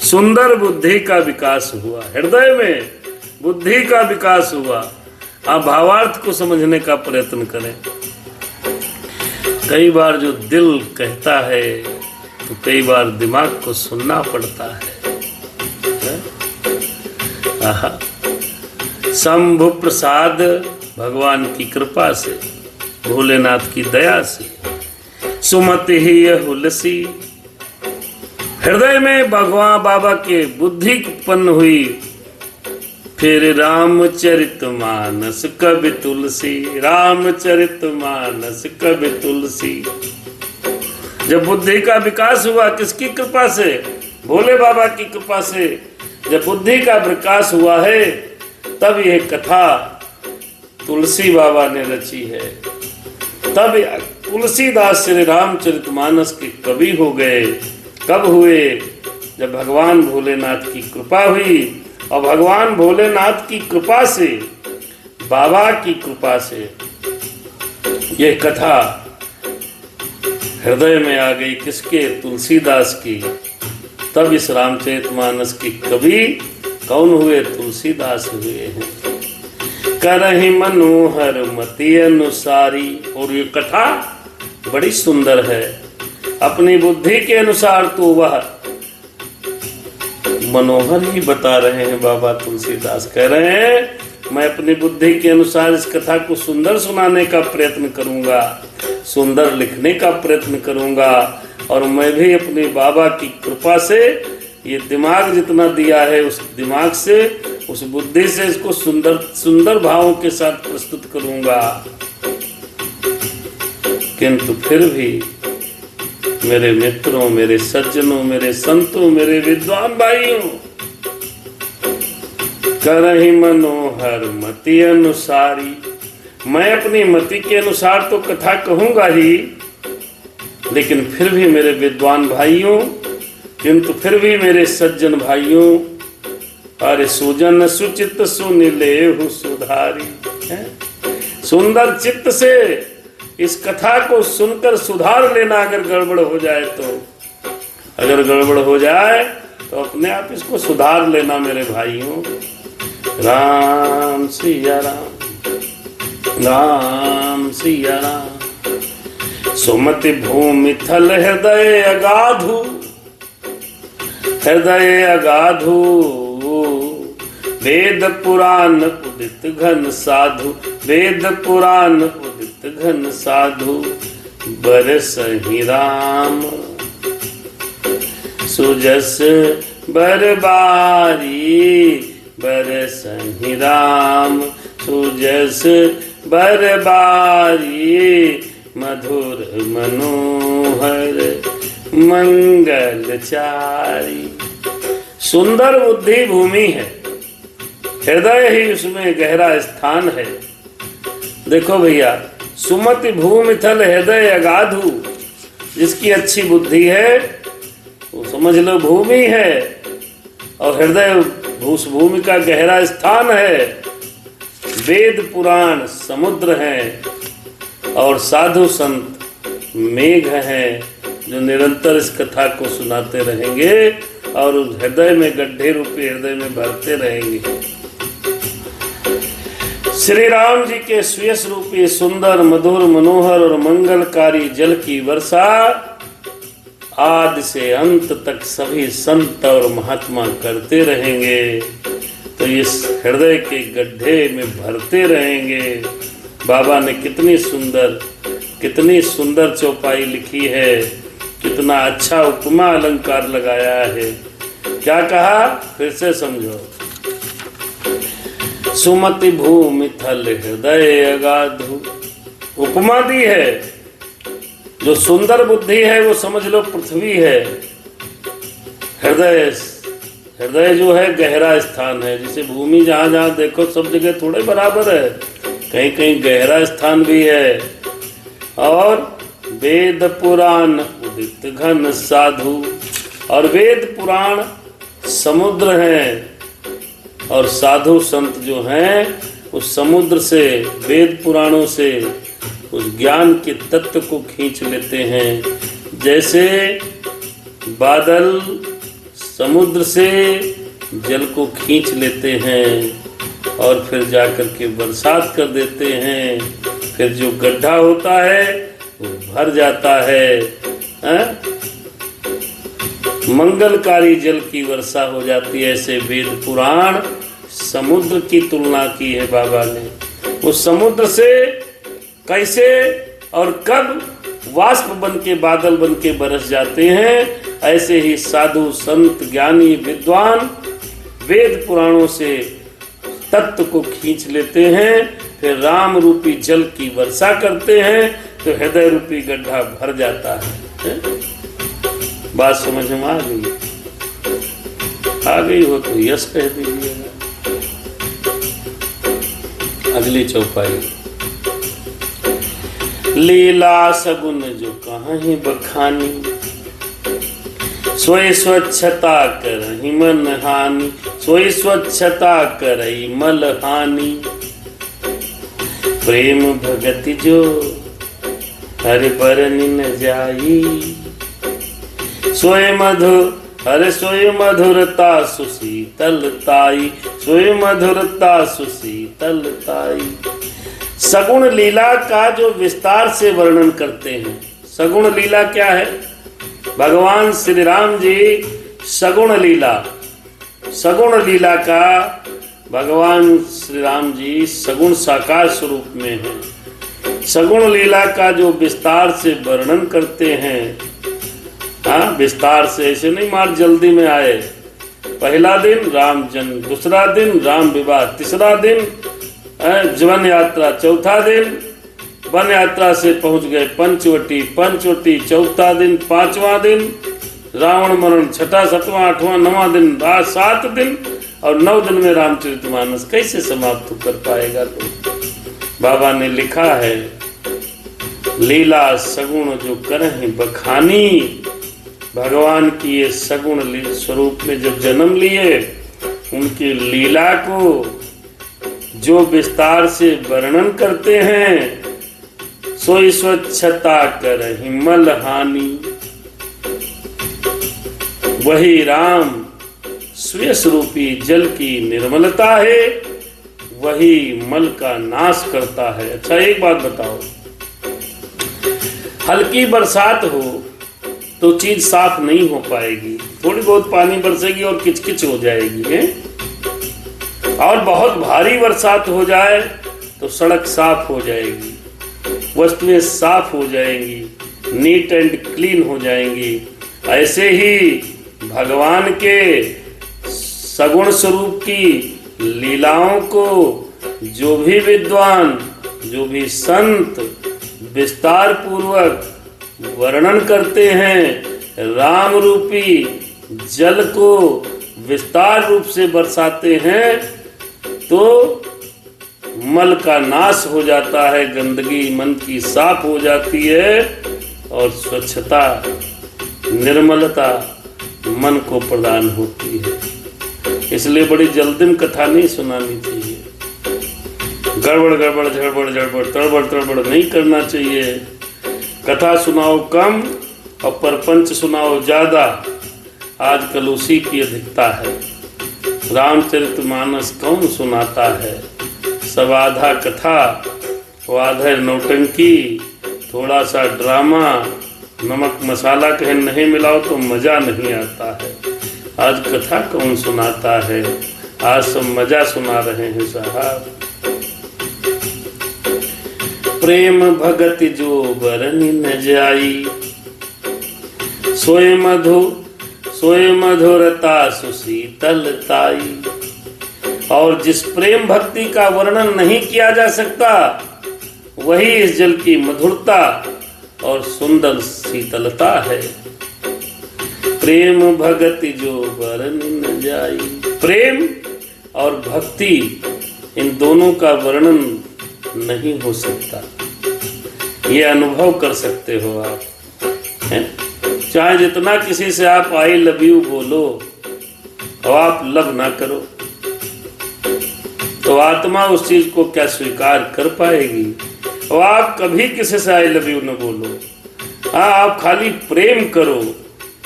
सुंदर बुद्धि का विकास हुआ। हृदय में बुद्धि का विकास हुआ। आप भावार्थ को समझने का प्रयत्न करें। कई बार जो दिल कहता है तो कई बार दिमाग को सुनना पड़ता है। शंभु प्रसाद, भगवान की कृपा से, भोलेनाथ की दया से। सुमति ही हुलसी, हृदय में भगवान बाबा के बुद्धि उत्पन्न हुई। फिर रामचरितमानस कवि तुलसी, रामचरितमानस कवि तुलसी। जब बुद्धि का विकास हुआ, किसकी कृपा से? भोले बाबा की कृपा से। जब बुद्धि का विकास हुआ है तब यह कथा तुलसी बाबा ने रची है। तब तुलसीदास श्री रामचरितमानस के कवि हो गए। कब हुए? जब भगवान भोलेनाथ की कृपा हुई। और भगवान भोलेनाथ की कृपा से, बाबा की कृपा से यह कथा हृदय में आ गई। किसके? तुलसीदास की। तब इस रामचरितमानस के कवि कौन हुए? तुलसीदास हुए हैं। करहि मनोहर मति अनुसारी। और ये कथा बड़ी सुंदर है। अपनी बुद्धि के अनुसार तो वह मनोहर ही बता रहे हैं। बाबा तुलसीदास कह रहे हैं मैं अपनी बुद्धि के अनुसार इस कथा को सुंदर सुनाने का प्रयत्न करूंगा, सुंदर लिखने का प्रयत्न करूंगा। और मैं भी अपने बाबा की कृपा से ये दिमाग जितना दिया है उस दिमाग से, उस बुद्धि से इसको सुंदर सुंदर भावों के साथ प्रस्तुत करूंगा। किंतु फिर भी मेरे मित्रों, मेरे सज्जनों, मेरे संतों, मेरे विद्वान भाइयों, करहि मनोहर मति अनुसारी। मैं अपनी मति के अनुसार तो कथा कहूंगा ही, लेकिन फिर भी मेरे विद्वान भाइयों, किंतु फिर भी मेरे सज्जन भाइयों, अरे सुजन सुचित सुनिलेहु सुधारी। सुंदर चित्त से इस कथा को सुनकर सुधार लेना। अगर गड़बड़ हो जाए तो, अगर गड़बड़ हो जाए तो अपने आप इसको सुधार लेना मेरे भाइयों। राम सिया राम, राम सिया राम। सुमति भूमि थल हृदय अगाधु, हृदय अगाधु। वेद पुराण उदित घन साधु, वेद पुराण उदित घन साधु। बरसहि राम सुजस बरबारी, बरसहि राम सुजस बरबारी। मधुर मनोहर मंगलचारी। सुंदर बुद्धि भूमि है, हृदय ही उसमें गहरा स्थान है। देखो भैया, सुमति भूमि थल हृदय अगाधु। जिसकी अच्छी बुद्धि है वो समझ लो भूमि है, और हृदय उस भूमि का गहरा स्थान है। वेद पुराण समुद्र है, और साधु संत मेघ हैं जो निरंतर इस कथा को सुनाते रहेंगे और उस हृदय में, गड्ढे रूपी हृदय में भरते रहेंगे। श्री राम जी के सुयश रूपी सुंदर, मधुर, मनोहर और मंगलकारी जल की वर्षा आदि से अंत तक सभी संत और महात्मा करते रहेंगे। तो इस हृदय के गड्ढे में भरते रहेंगे। बाबा ने कितनी सुंदर चौपाई लिखी है, कितना अच्छा उपमा अलंकार लगाया है। क्या कहा, फिर से समझो। सुमति भूमि थल हृदय अगाधु। उपमा दी है, जो सुंदर बुद्धि है वो समझ लो पृथ्वी है। हृदय जो है गहरा स्थान है। जैसे भूमि जहाँ जहाँ देखो सब जगह थोड़े बराबर है, कहीं कहीं गहरा स्थान भी है। और वेद पुराण उदित घन साधु। और वेद पुराण समुद्र हैं, और साधु संत जो हैं उस समुद्र से, वेद पुराणों से उस ज्ञान के तत्व को खींच लेते हैं। जैसे बादल समुद्र से जल को खींच लेते हैं और फिर जाकर के बरसात कर देते हैं। फिर जो गड्ढा होता है वो भर जाता है, मंगलकारी जल की वर्षा हो जाती है। ऐसे वेद पुराण समुद्र की तुलना की है बाबा ने। उस समुद्र से कैसे और कब वाष्प बन के, बादल बन के बरस जाते हैं, ऐसे ही साधु संत ज्ञानी विद्वान वेद पुराणों से तत्व को खींच लेते हैं। फिर राम रूपी जल की वर्षा करते हैं तो हृदय रूपी गड्ढा भर जाता है। बात समझ में आ गई? आ गई हो तो यस कह दीजिएगा। अगली चौपाई। लीला सगुन जो कहीं बखानी, सोई स्वच्छता करहि मन हानि, सोई स्वच्छता करहि मल हानि। प्रेम भगति जो हरि बरनि न जाई, सोई मधु अरे सोई मधुरता सुशीतलताई, सोई मधुरता सुशीतलताई। सगुण लीला का जो विस्तार से वर्णन करते हैं। सगुण लीला क्या है? भगवान श्री राम जी सगुण लीला, सगुण लीला का भगवान श्री राम जी सगुण साकार स्वरूप में हैं। सगुण लीला का जो विस्तार से वर्णन करते हैं, हाँ विस्तार से, ऐसे नहीं मार जल्दी में आए। पहला दिन राम जन्म, दूसरा दिन राम विवाह, तीसरा दिन वन यात्रा, चौथा दिन वन यात्रा से पहुंच गए पंचवटी, पंचवटी चौथा दिन, पांचवा दिन रावण मरण, छठा सातवां आठवां नवां दिन, 7 दिन और 9 दिन में रामचरितमानस कैसे समाप्त कर पाएगा? तो बाबा ने लिखा है, लीला सगुण जो करें बखानी। भगवान की ये सगुण स्वरूप में जब जन्म लिए, उनकी लीला को जो विस्तार से वर्णन करते हैं, सोई स्वच्छता करहि मल हानि। वही राम श्वेस रूपी जल की निर्मलता है, वही मल का नाश करता है। अच्छा एक बात बताओ, हल्की बरसात हो तो चीज साफ नहीं हो पाएगी, थोड़ी बहुत पानी बरसेगी और किचकिच हो जाएगी है? और बहुत भारी बरसात हो जाए तो सड़क साफ हो जाएगी, वस्तुएं साफ हो जाएंगी, नीट एंड क्लीन हो जाएंगी। ऐसे ही भगवान के सगुण स्वरूप की लीलाओं को जो भी विद्वान, जो भी संत विस्तार पूर्वक वर्णन करते हैं, राम रूपी जल को विस्तार रूप से बरसाते हैं, तो मल का नाश हो जाता है, गंदगी मन की साफ हो जाती है और स्वच्छता, निर्मलता मन को प्रदान होती है। इसलिए बड़ी जल्दी में कथा नहीं सुनानी चाहिए, गड़बड़ गड़बड़ झड़बड़ झड़बड़ तड़बड़ तड़बड़ नहीं करना चाहिए। कथा सुनाओ कम और परपंच सुनाओ ज्यादा, आजकल उसी की अधिकता है। रामचरितमानस कौन सुनाता है? सब आधा कथा और आधा नौटंकी, थोड़ा सा ड्रामा, नमक मसाला कहीं नहीं मिलाओ तो मजा नहीं आता है। आज कथा कौन सुनाता है? आज सब मजा सुना रहे हैं साहब। प्रेम भगत जो बरनि न जाई, सोए मधुरता सुशीतलताई। और जिस प्रेम भक्ति का वर्णन नहीं किया जा सकता, वही इस जल की मधुरता और सुंदर शीतलता है। प्रेम भक्ति जो बरनि न जाई। प्रेम और भक्ति, इन दोनों का वर्णन नहीं हो सकता, ये अनुभव कर सकते हो आप, है? चाहे जितना किसी से आप आई लव यू बोलो और आप लव ना करो, तो आत्मा उस चीज को क्या स्वीकार कर पाएगी? और आप कभी किसी से आई लव यू न बोलो, हाँ आप खाली प्रेम करो,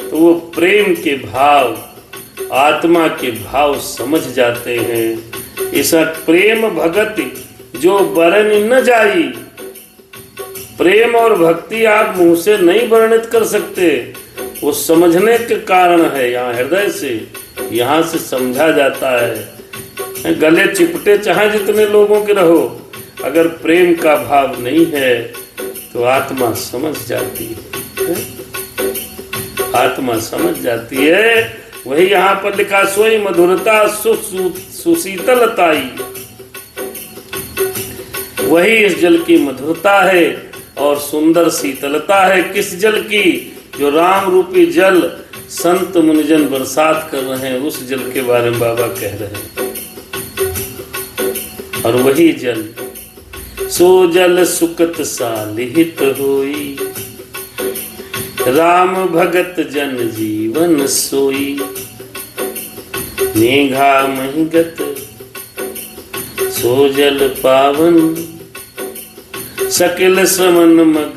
तो वो प्रेम के भाव, आत्मा के भाव समझ जाते हैं। ऐसा प्रेम भगति जो बरनि न जाई। प्रेम और भक्ति आप मुंह से नहीं वर्णित कर सकते, वो समझने के कारण है। यहाँ हृदय से, यहाँ से समझा जाता है। गले चिपटे चाहे जितने लोगों के रहो, अगर प्रेम का भाव नहीं है तो आत्मा समझ जाती है, आत्मा समझ जाती है। वही यहाँ पर लिखा, सोई मधुरता सुशीतलताई। वही इस जल की मधुरता है और सुंदर शीतलता है। किस जल की? जो राम रूपी जल संत मुनिजन बरसात कर रहे हैं, उस जल के बारे में बाबा कह रहे हैं। और वही जल, सो जल सुकत सालिहित होई, राम भगत जन जीवन सोई। मेघा महिगत सो जल पावन, सकल समन मग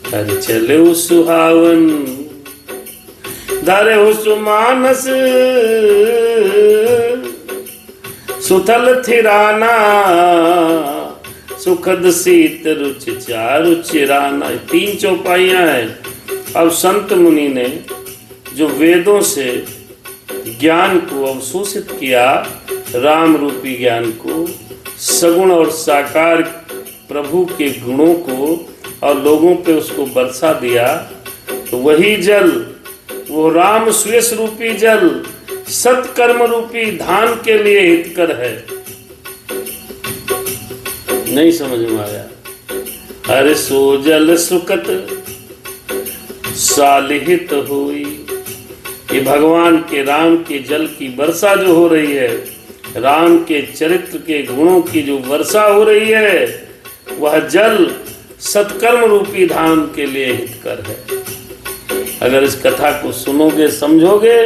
हर चलो सुहावन। धरे सुमानस सुथल थिराना सुखद शीत रुचि चारु चिराना। 3 चौपाइयां हैं। अब संत मुनि ने जो वेदों से ज्ञान को अवशोषित किया, राम रूपी ज्ञान को, सगुण और साकार प्रभु के गुणों को, और लोगों पे उसको बरसा दिया, तो वही जल, वो राम स्वेश रूपी जल सत्कर्म रूपी धान के लिए हितकर है। नहीं समझ में आया? अरे सो जल सुकत सालिहित हुई। ये भगवान के राम के जल की वर्षा जो हो रही है, राम के चरित्र के गुणों की जो वर्षा हो रही है, वह जल सत्कर्म रूपी धाम के लिए हितकर है। अगर इस कथा को सुनोगे, समझोगे,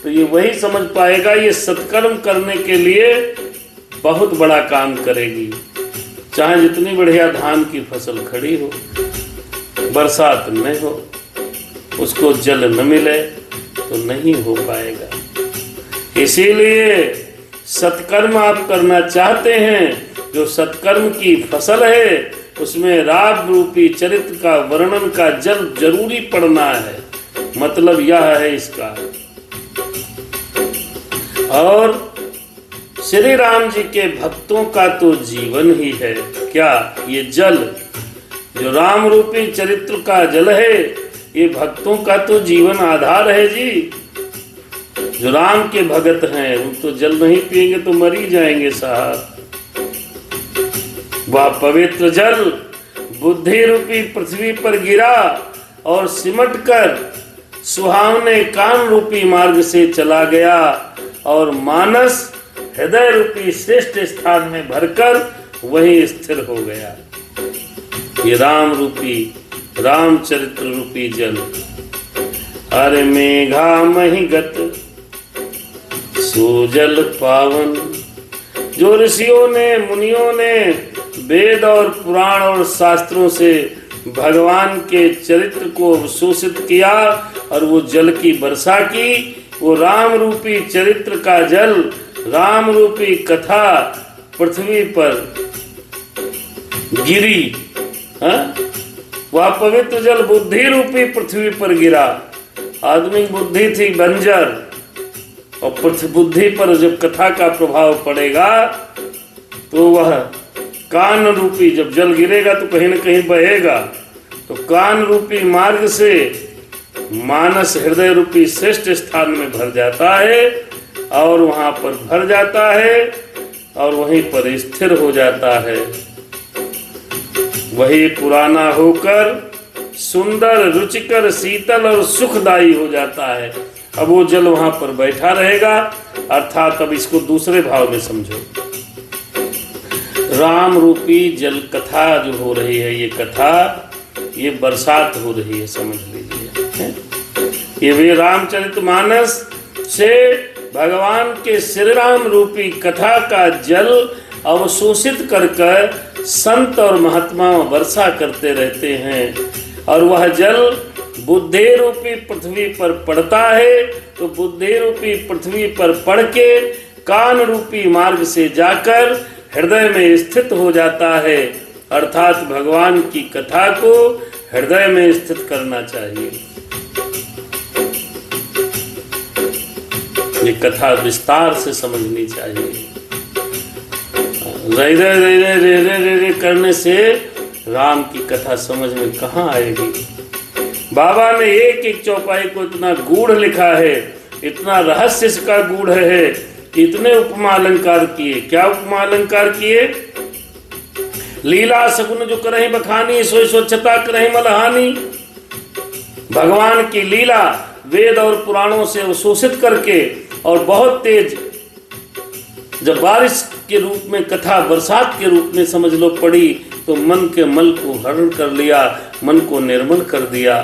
तो ये वही समझ पाएगा ये सत्कर्म करने के लिए बहुत बड़ा काम करेगी। चाहे जितनी बढ़िया धान की फसल खड़ी हो, बरसात न हो, उसको जल न मिले तो नहीं हो पाएगा। इसीलिए सत्कर्म आप करना चाहते हैं, जो सत्कर्म की फसल है उसमें राम रूपी चरित्र का वर्णन का जल जरूरी पड़ना है। मतलब यह है इसका। और श्री राम जी के भक्तों का तो जीवन ही है क्या? ये जल जो राम रूपी चरित्र का जल है, ये भक्तों का तो जीवन आधार है जी। जो राम के भगत हैं वो तो जल नहीं पिएंगे तो मर ही जाएंगे साहब। वह पवित्र जल बुद्धि रूपी पृथ्वी पर गिरा और सिमट कर सुहावने कान रूपी मार्ग से चला गया और मानस हृदय रूपी श्रेष्ठ स्थान में भरकर वहीं स्थिर हो गया। ये राम रूपी रामचरित्र रूपी जल। अरे मेघा महिगत सुजल पावन। जो ऋषियों ने, मुनियों ने वेद और पुराण और शास्त्रों से भगवान के चरित्र को अवशोषित किया और वो जल की वर्षा की, वो राम रूपी चरित्र का जल, राम रूपी कथा पृथ्वी पर गिरी। वह पवित्र जल बुद्धि रूपी पृथ्वी पर गिरा। आदमी बुद्धि थी बंजर, और बुद्धि पर जब कथा का प्रभाव पड़ेगा तो वह कान रूपी, जब जल गिरेगा तो कहीं न कहीं बहेगा, तो कान रूपी मार्ग से मानस हृदय रूपी श्रेष्ठ स्थान में भर जाता है और वहां पर भर जाता है और वहीं पर स्थिर हो जाता है। वही पुराना होकर सुंदर, रुचिकर, शीतल और सुखदायी हो जाता है। अब वो जल वहां पर बैठा रहेगा। अर्थात अब इसको दूसरे भाव में समझो। राम रूपी जल कथा जो हो रही है, ये कथा, ये बरसात हो रही है, समझ लीजिए। ये वे रामचरितमानस से भगवान के श्री राम रूपी कथा का जल अवशोषित कर संत और महात्मा वर्षा करते रहते हैं। और वह जल बुद्धि रूपी पृथ्वी पर पड़ता है, तो बुद्धि रूपी पृथ्वी पर पड़ के कान रूपी मार्ग से जाकर हृदय में स्थित हो जाता है। अर्थात भगवान की कथा को हृदय में स्थित करना चाहिए। ये कथा विस्तार से समझनी चाहिए। रे रे रे रे रे रे रे रे करने से राम की कथा समझ में कहाँ आएगी। बाबा ने एक एक चौपाई को इतना गूढ़ लिखा है, इतना रहस्य इसका गूढ़ है, इतने उपमा अलंकार किए। क्या उपमा अलंकार किए? लीला सगुन जो करहि बखानी, सोई स्वच्छता करहि मलहानी। भगवान की लीला वेद और पुराणों से अवशोषित करके और बहुत तेज, जब बारिश के रूप में कथा बरसात के रूप में समझ लो पड़ी, तो मन के मल को हरण कर लिया, मन को निर्मल कर दिया।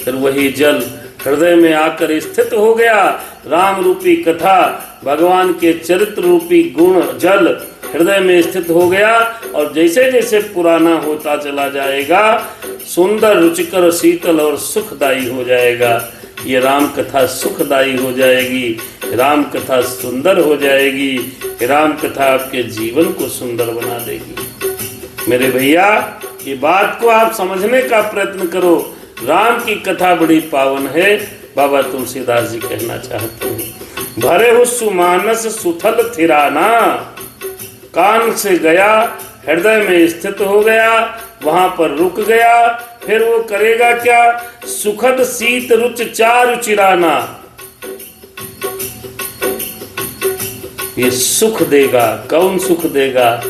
फिर वही जल हृदय में आकर स्थित हो गया। राम रूपी कथा, भगवान के चरित्र रूपी गुण जल हृदय में स्थित हो गया और जैसे जैसे पुराना होता चला जाएगा, सुंदर, रुचिकर, शीतल और सुखदायी हो जाएगा। ये राम कथा सुखदायी हो जाएगी, राम कथा सुंदर हो जाएगी, राम कथा आपके जीवन को सुंदर बना देगी। मेरे भैया, ये बात को आप समझने का प्रयत्न करो। राम की कथा बड़ी पावन है। बाबा तुलसीदास जी कहना चाहते हैं, भरे हो सुमानस सुथल थिराना, कान से गया हृदय में स्थित हो गया, वहां पर रुक गया, फिर वो करेगा क्या? सुखद शीत रुच चारु चिराना, ये सुख देगा। कौन सुख देगा?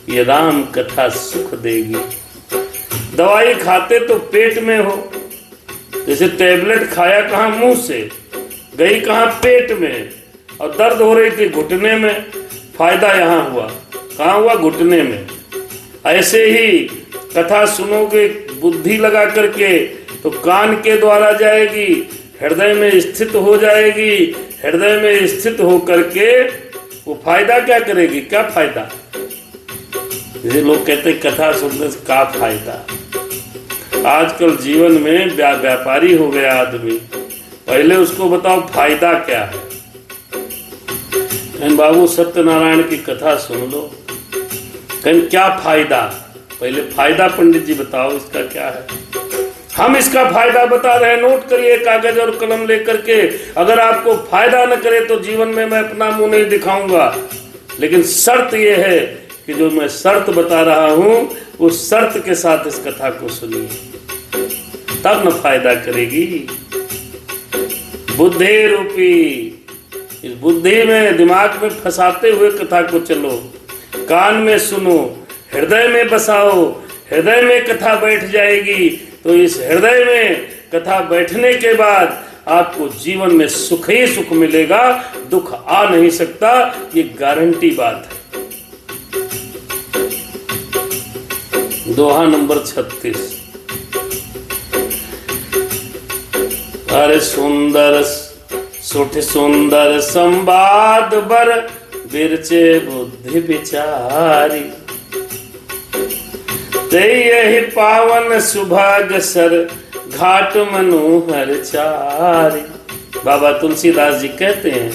ये राम कथा सुख देगी। दवाई खाते तो पेट में हो, जैसे टैबलेट खाया कहाँ? मुंह से, गई कहाँ? पेट में, और दर्द हो रही थी घुटने में, फायदा यहाँ हुआ। कहाँ हुआ? घुटने में। ऐसे ही कथा सुनोगे बुद्धि लगा करके तो कान के द्वारा जाएगी, हृदय में स्थित हो जाएगी, हृदय में स्थित हो करके वो फायदा क्या करेगी? क्या फायदा? जैसे लोग कहते हैं कथा सुनने से क्या फायदा। आजकल जीवन में व्यापारी हो गया आदमी, पहले उसको बताओ फायदा क्या है। कहीं बाबू सत्यनारायण की कथा सुन लो, कहीं क्या फायदा? पहले फायदा पंडित जी बताओ इसका क्या है। हम इसका फायदा बता रहे हैं, नोट करिए कागज और कलम लेकर के। अगर आपको फायदा न करे तो जीवन में मैं अपना मुंह नहीं दिखाऊंगा, लेकिन शर्त यह है कि जो मैं शर्त बता रहा हूं उस शर्त के साथ इस कथा को सुनिए, तब न फायदा करेगी। बुद्धि रूपी, इस बुद्धि में दिमाग में फंसाते हुए कथा को चलो, कान में सुनो, हृदय में बसाओ, हृदय में कथा बैठ जाएगी। तो इस हृदय में कथा बैठने के बाद आपको जीवन में सुख ही सुख मिलेगा, दुख आ नहीं सकता, ये गारंटी बात है। दोहा नंबर 36। अरे सुंदर सुठ सुंदर संवाद बर, बिरचे बुद्धि विचारी, ते यही पावन सुभाग सर, घाट मनोहर चारी। बाबा तुलसीदास जी कहते हैं,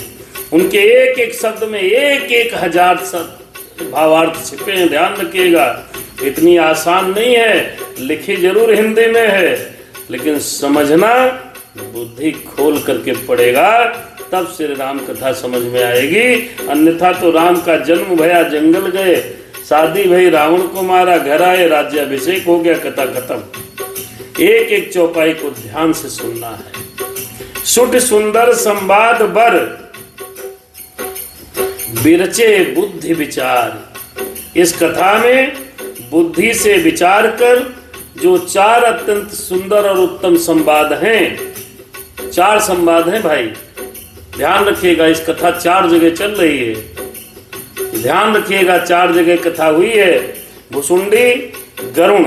उनके एक एक शब्द में एक एक हजार भावार्थ छिपे हैं। ध्यान रखिएगा, इतनी आसान नहीं है, लिखी जरूर हिंदी में है, लेकिन समझना बुद्धि खोल करके पड़ेगा, तब श्री राम कथा समझ में आएगी। अन्यथा तो राम का जन्म भया, जंगल गए, शादी भई, रावण को मारा, घर आए, राज्याभिषेक हो गया, कथा खत्म। एक एक चौपाई को ध्यान से सुनना है। सुठ सुंदर संवाद बर, बिरचे बुद्धि विचार। इस कथा में बुद्धि से विचार कर जो चार अत्यंत सुंदर और उत्तम संवाद हैं, चार संवाद हैं भाई, ध्यान रखिएगा। इस कथा 4 जगह चल रही है, ध्यान रखिएगा, 4 जगह कथा हुई है। भुसुंडी गरुण,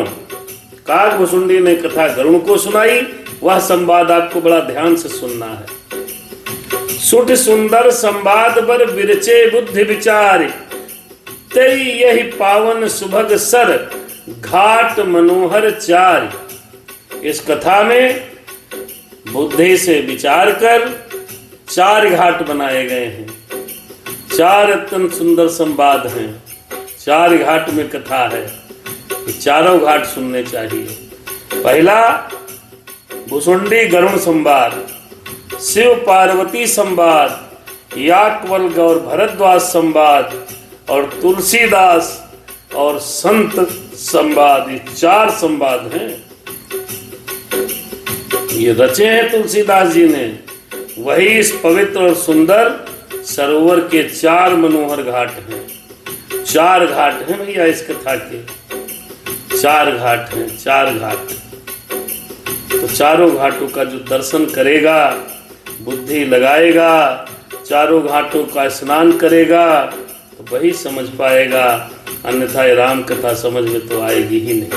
काग भुसुंडी ने कथा गरुण को सुनाई, वह संवाद आपको बड़ा ध्यान से सुनना है। सुठ सुंदर संवाद बर, बिरचे बुद्धि विचार, तेई यही पावन सुभग सर, घाट मनोहर चार। इस कथा में बुद्धि से विचार कर 4 घाट बनाए गए हैं, 4 अत्यंत सुंदर संवाद हैं, 4 घाट में कथा है। ये चारों घाट सुनने चाहिए। पहला भुसुंडी गरुण संवाद, शिव पार्वती संवाद, याकवल गौर भरद्वाज संवाद और तुलसीदास और संत संवाद। ये 4 संवाद हैं, ये रचे हैं तुलसीदास जी ने। वही इस पवित्र और सुंदर सरोवर के 4 मनोहर घाट हैं। 4 घाट हैं भैया इस कथा के, 4 घाट हैं, 4 घाट। तो चारों घाटों का जो दर्शन करेगा, बुद्धि लगाएगा, चारों घाटों का स्नान करेगा, तो वही समझ पाएगा, अन्यथा राम कथा समझ में तो आएगी ही नहीं।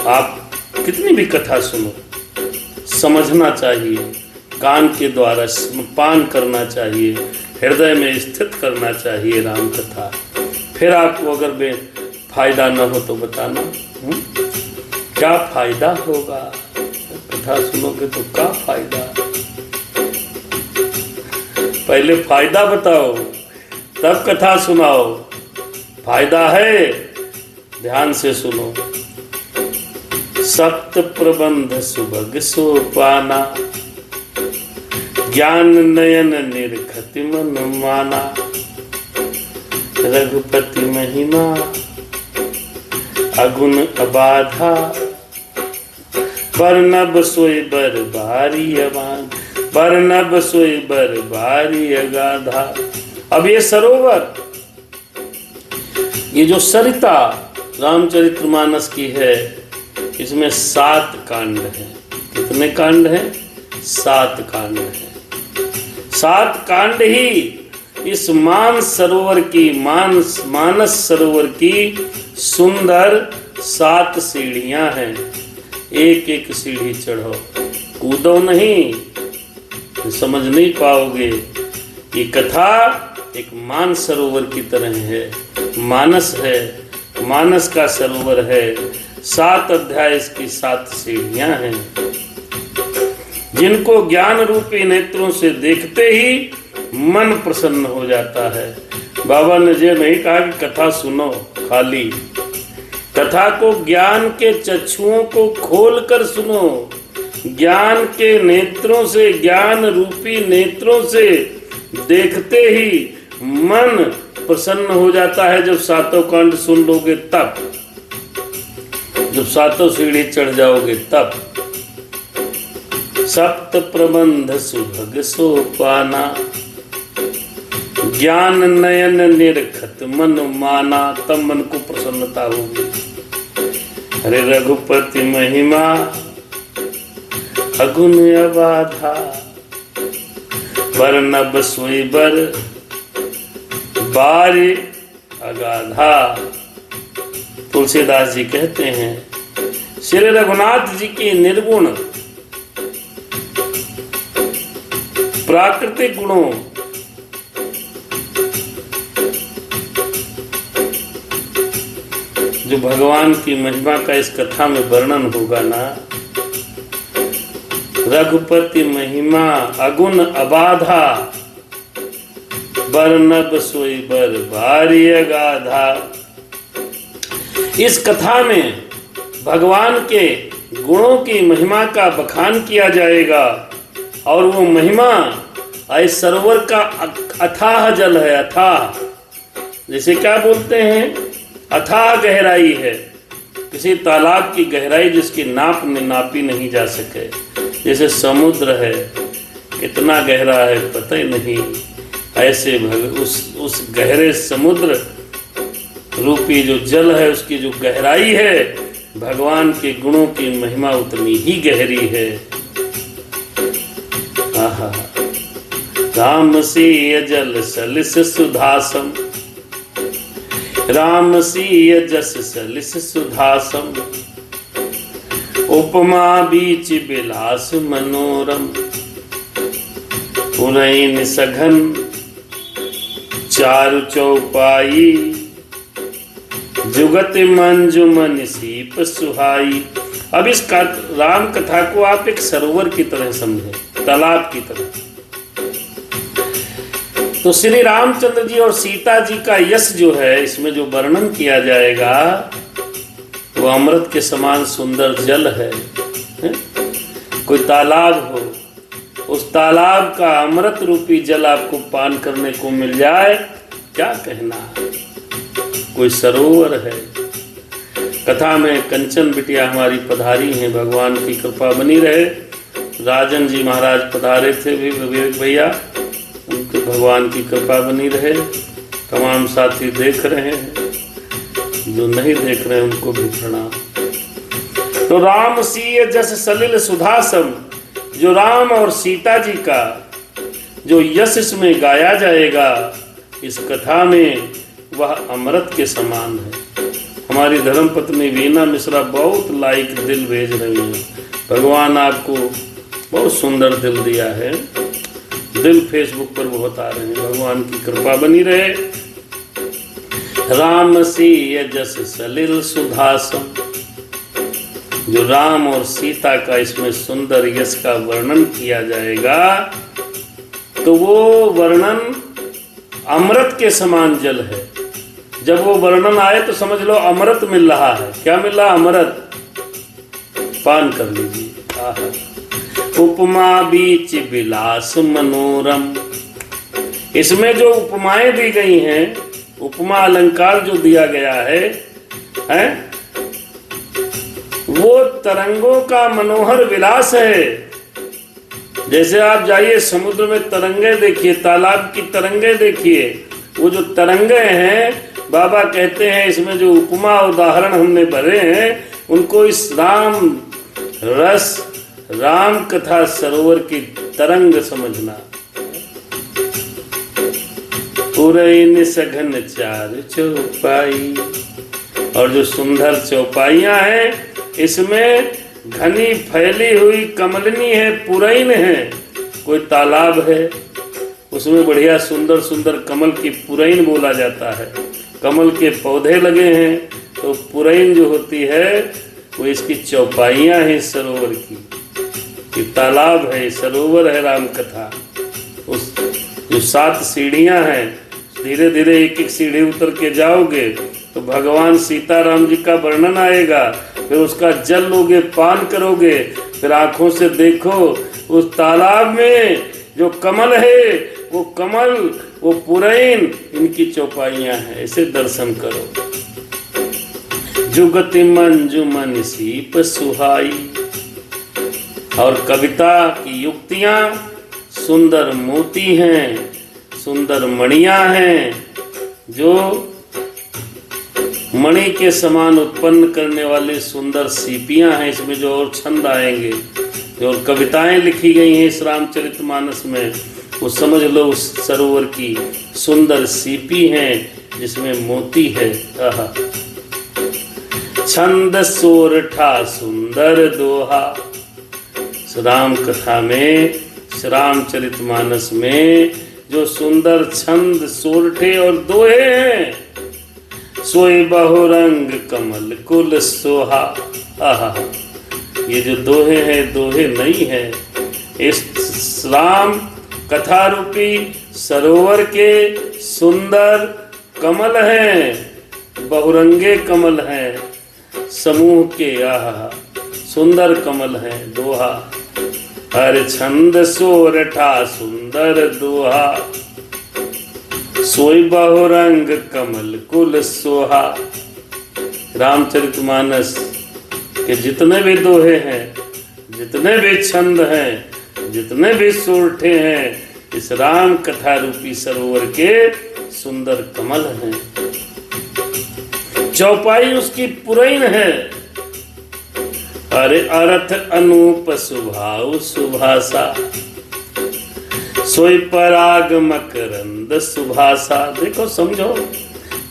आप कितनी भी कथा सुनो, समझना चाहिए, कान के द्वारा पान करना चाहिए, हृदय में स्थित करना चाहिए राम कथा। फिर आपको अगर फायदा न हो तो बताना क्या फायदा होगा। कथा सुनोगे तो क्या फायदा? पहले फायदा बताओ, तब कथा सुनाओ। फायदा है, ध्यान से सुनो। सप्त प्रबंध सुभग सोपाना, ज्ञान नयन निरखति मन माना। रघुपति महिमा अगुण अबाधा, बरनब सोई बर बारी अबान, बरनब सोई बर बारी अगाधा। अब ये सरोवर, ये जो सरिता रामचरितमानस की है, इसमें 7 कांड हैं। कितने कांड हैं? 7 कांड हैं। 7 कांड ही इस मानस सरोवर की सुंदर 7 सीढ़ियां हैं। एक एक सीढ़ी चढ़ो, कूदो नहीं, समझ नहीं पाओगे। ये कथा एक मानस सरोवर की तरह है, मानस है, मानस का सरोवर है। 7 अध्याय इसकी 7 सीढ़ियां हैं, जिनको ज्ञान रूपी नेत्रों से देखते ही मन प्रसन्न हो जाता है। बाबा ने ये नहीं कहा कि कथा सुनो खाली, कथा को ज्ञान के चक्षुओं को खोलकर सुनो। ज्ञान के नेत्रों से, ज्ञान रूपी नेत्रों से देखते ही मन प्रसन्न हो जाता है। जब 7 कांड सुन लोगे तब, जब 7 सीढ़ी चढ़ जाओगे तब। सप्त प्रबंध सुभग सोपाना, ज्ञान नयन निरखत मन माना। तब मन को प्रसन्नता होगी। अरे रघुपति महिमा अगुण अबाधा, बरनब सोई बर बारी अगाधा। तुलसीदास जी कहते हैं, श्री रघुनाथ जी की निर्गुण प्राकृतिक गुणों, जो भगवान की महिमा का इस कथा में वर्णन होगा ना, रघुपति महिमा अगुण अबाधा, बरनब सोई बर बारी अगाधा। इस कथा में भगवान के गुणों की महिमा का बखान किया जाएगा, और वो महिमा इस सरोवर का अथाह जल है। अथाह, जैसे क्या बोलते हैं, अथाह गहराई है। किसी तालाब की गहराई जिसकी नापी नहीं जा सके। जैसे समुद्र है, कितना गहरा है पता ही नहीं। ऐसे उस गहरे समुद्र रूपी जो जल है, उसकी जो गहराई है, भगवान के गुणों की महिमा उतनी ही गहरी है। आहा, राम सीय जल सलिस सुधासम, राम सीय जस सलिस सुधासम। उपमा बीच बिलास मनोरम, पुरैन सघन चारु चौपाई। जुगत मंजुमन सीप सुहाई। अब इस राम कथा को आप एक सरोवर की तरह समझे, तालाब की तरह। तो श्री रामचंद्र जी और सीता जी का यश जो है, इसमें जो वर्णन किया जाएगा, वो अमृत के समान सुंदर जल है। कोई तालाब हो, उस तालाब का अमृत रूपी जल आपको पान करने को मिल जाए, क्या कहना। कोई सरोवर है। कथा में कंचन बिटिया हमारी पधारी हैं, भगवान की कृपा बनी रहे। राजन जी महाराज पधारे थे भी, विवेक भैया, उनके भगवान की कृपा बनी रहे। तमाम साथी देख रहे हैं, जो नहीं देख रहे हैं उनको भी प्रणाम। तो राम सीय जस सलिल सुधासम, जो राम और सीता जी का जो यश इसमें गाया जाएगा इस कथा में, वह अमृत के समान है। हमारी धर्मपत्नी वीना मिश्रा बहुत लाइक दिल भेज रही हैं। भगवान आपको बहुत सुंदर दिल दिया है। दिल फेसबुक पर बहुत आ रहे हैं, भगवान की कृपा बनी रहे। राम सीय जस सलिल सुधासम, जो राम और सीता का इसमें सुंदर यश का वर्णन किया जाएगा तो वो वर्णन अमृत के समान जल है। जब वो वर्णन आए तो समझ लो अमृत मिल रहा है। क्या मिल रहा? अमृत। पान कर लीजिए। आहा। उपमा बीच विलास मनोरम, इसमें जो उपमाएं दी गई हैं, उपमा अलंकार जो दिया गया है वो तरंगों का मनोहर विलास है। जैसे आप जाइए समुद्र में तरंगे देखिए, तालाब की तरंगे देखिए, वो जो तरंगे हैं बाबा कहते हैं इसमें जो उपमा उदाहरण हमने भरे हैं उनको इस राम रस राम कथा सरोवर की तरंग समझना। पुरैन सघन चार चौपाई, और जो सुंदर चौपाइयां हैं इसमें घनी फैली हुई कमलनी है, पुरैन है। कोई तालाब है उसमें बढ़िया सुंदर सुंदर कमल की पुरैन बोला जाता है। कमल के पौधे लगे हैं तो पुरैन जो होती है वो इसकी चौपाइयां हैं सरोवर की। ये तालाब है, सरोवर है राम कथा। उस जो 7 सीढ़ियां हैं, धीरे धीरे एक एक सीढ़ी उतर के जाओगे तो भगवान सीताराम जी का वर्णन आएगा। फिर उसका जल लोगे, पान करोगे, फिर आंखों से देखो उस तालाब में जो कमल है वो कमल, वो पुरैन, इनकी चौपाइयां हैं। ऐसे दर्शन करो। जुगति मंजुमन सीप सुहाई, और कविता की युक्तियां सुंदर मोती हैं, सुंदर मणियां हैं, जो मणि के समान उत्पन्न करने वाले सुंदर सीपियां हैं। इसमें जो और छंद आएंगे, जो कविताएं लिखी गई हैं इस रामचरितमानस में, वो समझ लो उस सरोवर की सुंदर सीपी हैं जिसमें मोती है। छंद सोरठा सुंदर दोहा, राम कथा में, रामचरितमानस में जो सुंदर छंद सोरठे और दोहे हैं, सोए बहुरंग कमल कुल सोहा। आहा, ये जो दोहे हैं दोहे नहीं है, इस राम कथा रूपी सरोवर के सुंदर कमल हैं, बहुरंगे कमल हैं, समूह के। आहा, सुंदर कमल हैं। दोहा, हर छंद सोरठा सुंदर दोहा, सोई बहुरंग कमल कुल सोहा। रामचरितमानस के जितने भी दोहे हैं, जितने भी छंद हैं, जितने भी सोरठे हैं, इस राम कथा रूपी सरोवर के सुंदर कमल हैं। चौपाई उसकी पुरैन है। अरे अर्थ अनूप सुभाव सुभाषा, सोई पराग मकरंद सुभाषा। देखो समझो,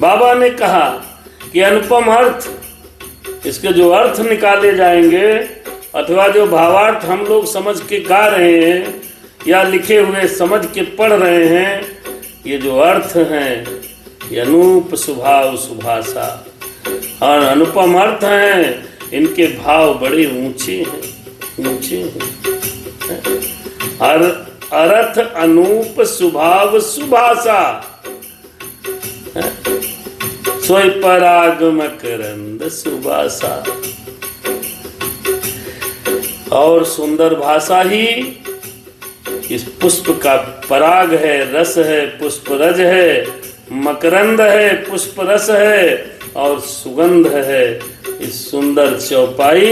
बाबा ने कहा कि अनुपम अर्थ, इसके जो अर्थ निकाले जाएंगे अथवा जो भावार्थ हम लोग समझ के गा रहे हैं या लिखे हुए समझ के पढ़ रहे हैं, ये जो अर्थ हैं ये अनूप स्वभाव सुभाषा, और अनुपम अर्थ हैं, इनके भाव बड़े ऊंचे हैं, ऊंचे हैं। अर्थ अनूप स्वभाव सुभाषा, सोई पराग मकरंद सुभाषा। और सुंदर भाषा ही इस पुष्प का पराग है, रस है, पुष्प रज है, मकरंद है, पुष्प रस है और सुगंध है। इस सुंदर चौपाई,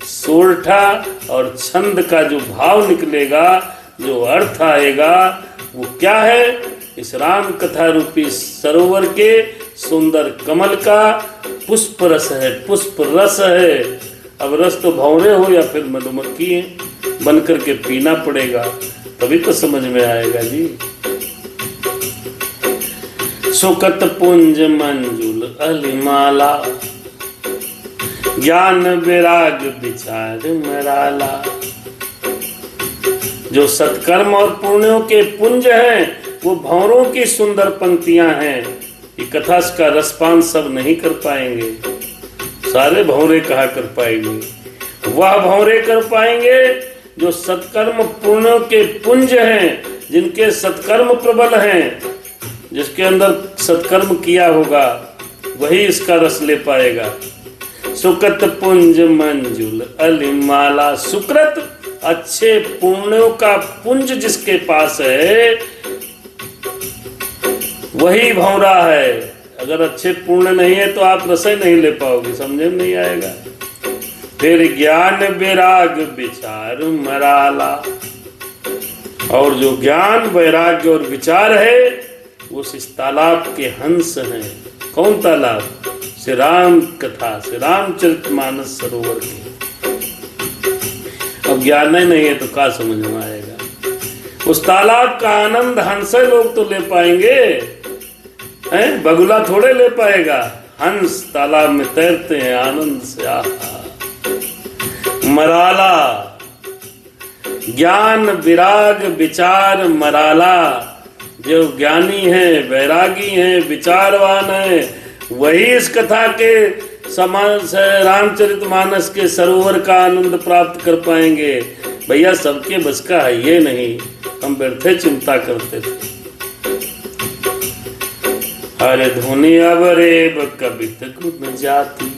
सोरठा और छंद का जो भाव निकलेगा, जो अर्थ आएगा, वो क्या है? इस राम कथा रूपी सरोवर के सुंदर कमल का पुष्प रस है, पुष्प रस है। अब रस तो भंवरे हो या फिर मधुमक्खी बन करके पीना पड़ेगा, तभी तो समझ में आएगा जी। सुकत पुंज मंजुल अलिमाला, ज्ञान विराग विचार मराला। जो सत्कर्म और पुण्यों के पुंज हैं, वो भंवरों की सुंदर पंक्तियां हैं। ये कथा का रसपान सब नहीं कर पाएंगे, सारे भंवरे कहा कर पाएंगे। वह भंवरे कर पाएंगे जो सत्कर्म पुण्यों के पुंज हैं, जिनके सत्कर्म प्रबल हैं, जिसके अंदर सत्कर्म किया होगा वही इसका रस ले पाएगा। सुकृत पुंज मंजुल अलिमाला, सुकृत अच्छे पुण्यों का पुंज जिसके पास है वही भंवरा है। अगर अच्छे पुण्य नहीं है तो आप रस नहीं ले पाओगे, समझे में नहीं आएगा। फिर ज्ञान वैराग विचार मराला, और जो ज्ञान वैराग्य और विचार है वो इस तालाब के हंस हैं। कौन तालाब? श्री राम कथा, श्री रामचरितमानस सरोवर के। अब ज्ञान ही नहीं है तो क्या समझ में आएगा। उस तालाब का आनंद हंस लोग तो ले पाएंगे, हैं? बगुला थोड़े ले पाएगा। हंस तालाब में तैरते हैं आनंद से। आहा मराला, ज्ञान विराग विचार मराला, जो ज्ञानी है, वैरागी है, विचारवान है, वही इस कथा के समान से रामचरितमानस के सरोवर का आनंद प्राप्त कर पाएंगे। भैया सबके बस का है ये नहीं, हम व्यर्थ चिंता करते थे। अरे धुनि अवरेब कवित गुण जाति,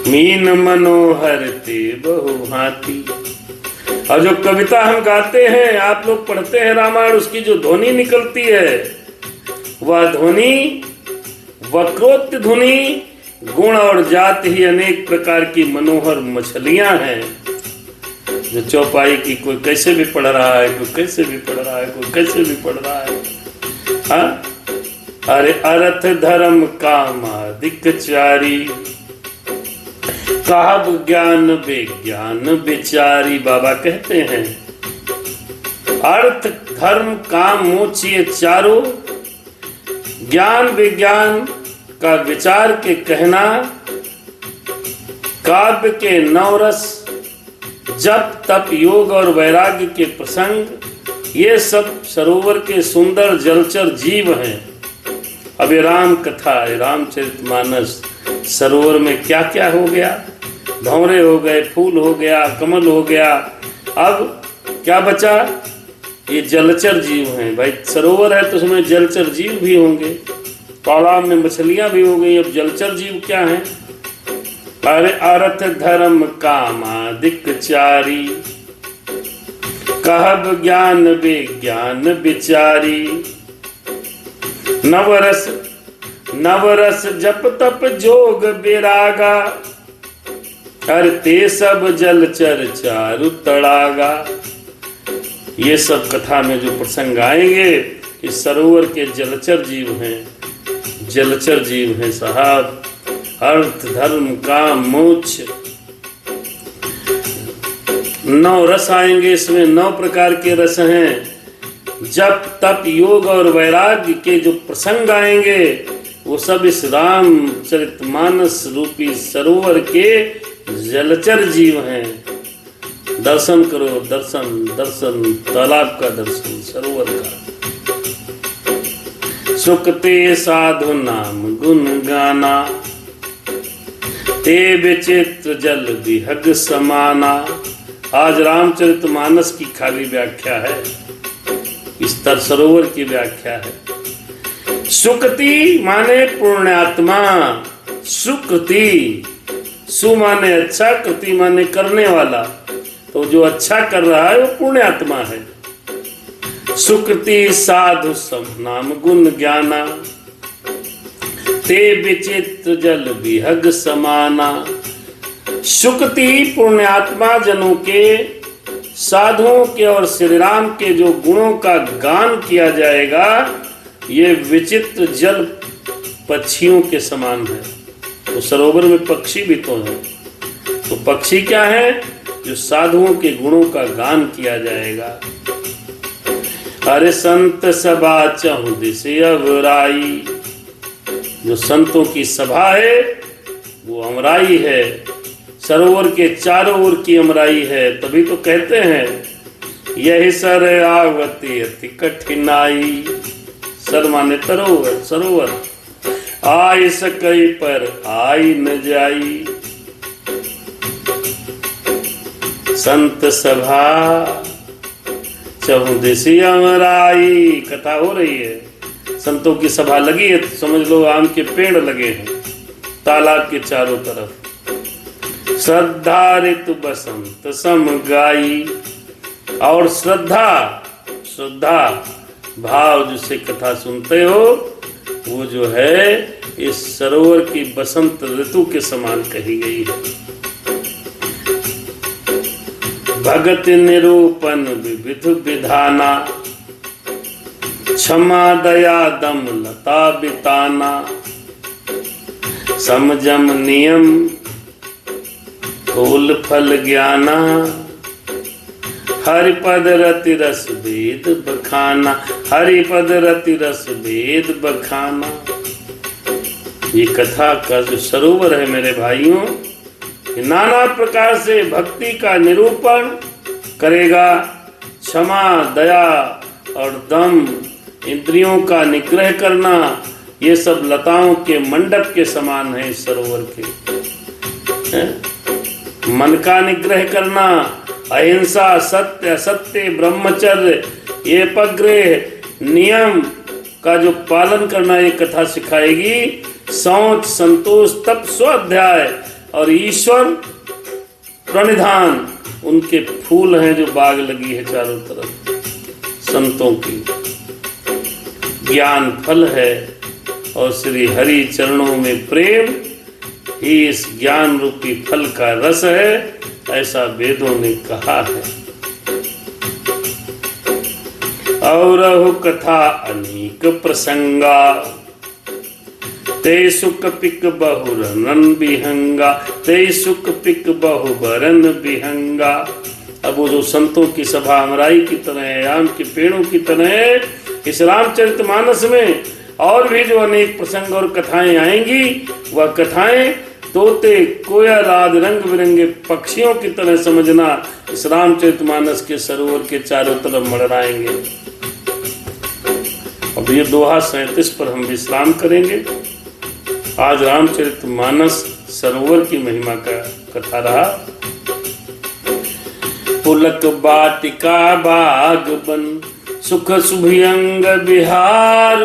मीन मनोहर ते बहुभांति। और जो कविता हम गाते हैं, आप लोग पढ़ते हैं रामायण, उसकी जो ध्वनि निकलती है वह ध्वनि वक्रोक्त ध्वनि, गुण और जाति ही अनेक प्रकार की मनोहर मछलियां हैं जो चौपाई की कोई कैसे भी पढ़ रहा है, कोई कैसे भी पढ़ रहा है, कोई कैसे भी पढ़ रहा है। हाँ? अरे अर्थ धर्म काम अधिक चारी, कहब ज्ञान विज्ञान विचारी। बाबा कहते हैं अर्थ धर्म काम मोक्ष ये चारों ज्ञान विज्ञान का विचार के कहना, काव्य के नवरस, जप तप योग और वैराग्य के प्रसंग, ये सब सरोवर के सुंदर जलचर जीव हैं। अब ये राम कथा, रामचरितमानस सरोवर में क्या क्या हो गया, भंवरे हो गए, फूल हो गया, कमल हो गया, अब क्या बचा? ये जलचर जीव हैं। भाई सरोवर है तो उसमें जलचर जीव भी होंगे, तालाब में मछलियां भी हो गई। अब जलचर जीव क्या हैं? अरे अर्थ धर्म कामादिक चारी, कहब ज्ञान विज्ञान विचारी। नवरस नवरस जप तप जोग विरागा, करते सब जलचर चारु तड़ागा। ये सब कथा में जो प्रसंग आएंगे इस सरोवर के जलचर जीव हैं, जलचर जीव हैं साहब। अर्थ धर्म काम मोक्ष, 9 रस आएंगे इसमें, 9 प्रकार के रस हैं। जप तप योग और वैराग्य के जो प्रसंग आएंगे वो सब इस रामचरितमानस रूपी सरोवर के जलचर जीव हैं। दर्शन करो, दर्शन दर्शन, तालाब का दर्शन, सरोवर का। सुखते साधु नाम गुण गाना, ते विचित्र जल विहग समाना। आज रामचरितमानस की खाली व्याख्या है, इस सरोवर की व्याख्या है। सुकृति माने पुण्यात्मा, सुकृति, सु माने अच्छा, कृति माने करने वाला, तो जो अच्छा कर रहा है वो पुण्यात्मा है। सुकृति साधु सम नाम गुण ज्ञाना, ते विचित्र जल विहग समाना। सुकृति पुण्यात्मा जनों के, साधुओं के और श्री राम के जो गुणों का गान किया जाएगा, ये विचित्र जल पक्षियों के समान है। तो सरोवर में पक्षी भी तो हैं, तो पक्षी क्या है? जो साधुओं के गुणों का गान किया जाएगा। अरे संत सभा चहु दिशे अवराई, जो संतों की सभा है वो अमराई है, सरोवर के चारों ओर की अमराई है। तभी तो कहते हैं यही सर आवती अति कठिनाई। सर माने तरोवर, सरोवर, आई सकई पर आई न जाई। संत सभा चहुदिसी अमराई। कथा हो रही है, संतों की सभा लगी है, तो समझ लो आम के पेड़ लगे हैं तालाब के चारों तरफ। श्रद्धा ऋतु बसंत सम गाई। और श्रद्धा भाव जिससे कथा सुनते हो वो जो है इस सरोवर की बसंत ऋतु के समान कही गई है। भगत निरूपण विविध विधाना, क्षमा दया दम लता बिताना, समजम नियम फूल फल ज्ञाना, हरिपद रति रस वेद बखाना, हरिपद रति रस वेद बखाना। ये कथा का जो सरोवर है मेरे भाइयों, नाना प्रकार से भक्ति का निरूपण करेगा। क्षमा दया और दम, इंद्रियों का निग्रह करना, ये सब लताओं के मंडप के समान है इस सरोवर के। मन का निग्रह करना, अहिंसा सत्य असत्य ब्रह्मचर्य, ये पग्रह नियम का जो पालन करना ये कथा सिखाएगी। शौच संतोष तप स्वाध्याय और ईश्वर प्रणिधान, उनके फूल हैं जो बाग लगी है चारों तरफ संतों की। ज्ञान फल है और श्री हरि चरणों में प्रेम ही इस ज्ञान रूपी फल का रस है, ऐसा वेदों ने कहा है। और कथा अनेक प्रसंगा, ते सुख पिक बहुरन विहंगा, ते सुख पिक बहुबरन विहंगा। अब वो जो संतों की सभा अमराई की तरह है, आम के पेड़ों की तरह है, इस रामचरितमानस में और भी जो अनेक प्रसंग और कथाएं आएंगी, वह कथाएं तोते कोयल आदि रंग बिरंगे पक्षियों की तरह समझना इस रामचरितमानस के सरोवर के चारों तरफ मंडराएंगे। अब ये दोहा 37 पर हम विश्राम करेंगे। आज रामचरितमानस सरोवर की महिमा का कथा रहा। पुलक बाटिका बाग बन, सुख शुभियंग विहार,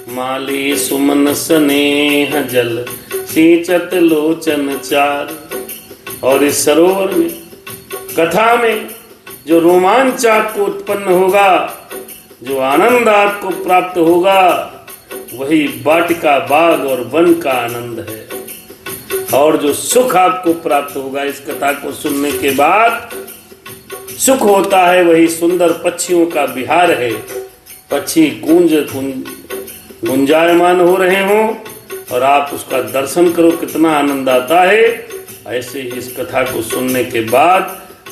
माली सुमन स्नेह जल, सिंचत लोचन चार। और इस सरोवर में कथा में जो रोमांच आपको उत्पन्न होगा, जो आनंद आपको प्राप्त होगा, वही वाटिका बाग और वन का आनंद है। और जो सुख आपको प्राप्त होगा इस कथा को सुनने के बाद, सुख होता है वही सुंदर पक्षियों का विहार है। पक्षी गुंजायमान हो रहे हों और आप उसका दर्शन करो, कितना आनंद आता है। ऐसे ही इस कथा को सुनने के बाद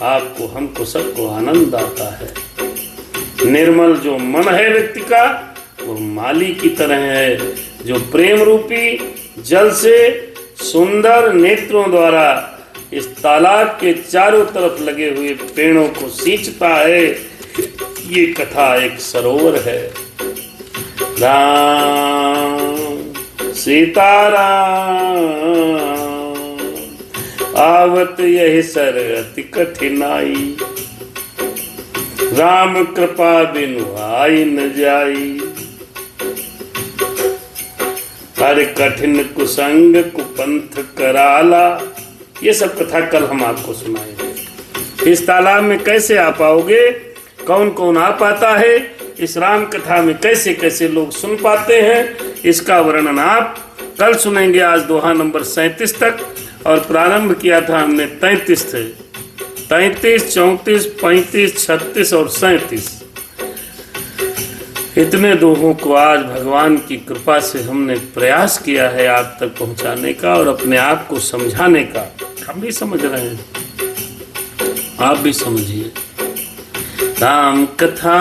आपको हमको सबको आनंद आता है। निर्मल जो मन है व्यक्ति का, वो माली की तरह है, जो प्रेम रूपी जल से सुंदर नेत्रों द्वारा इस तालाब के चारों तरफ लगे हुए पेड़ों को सींचता है। ये कथा एक सरोवर है। राम सीताराम आवत यही सर अति कठिनाई, राम कृपा बिनु आई न जाई, हर कठिन कुसंग कुपंथ कराला। ये सब कथा कल हम आपको सुनाएंगे। इस तालाब में कैसे आ पाओगे, कौन कौन आ पाता है, इस राम कथा में कैसे कैसे लोग सुन पाते हैं, इसका वर्णन आप कल सुनेंगे। आज दोहा नंबर 37 तक और प्रारंभ किया था हमने 33 से 33, 34, 35, 36 और 37। इतने दोहों को आज भगवान की कृपा से हमने प्रयास किया है आप तक पहुंचाने का और अपने आप को समझाने का। हम भी समझ रहे हैं, आप भी समझिए। राम कथा,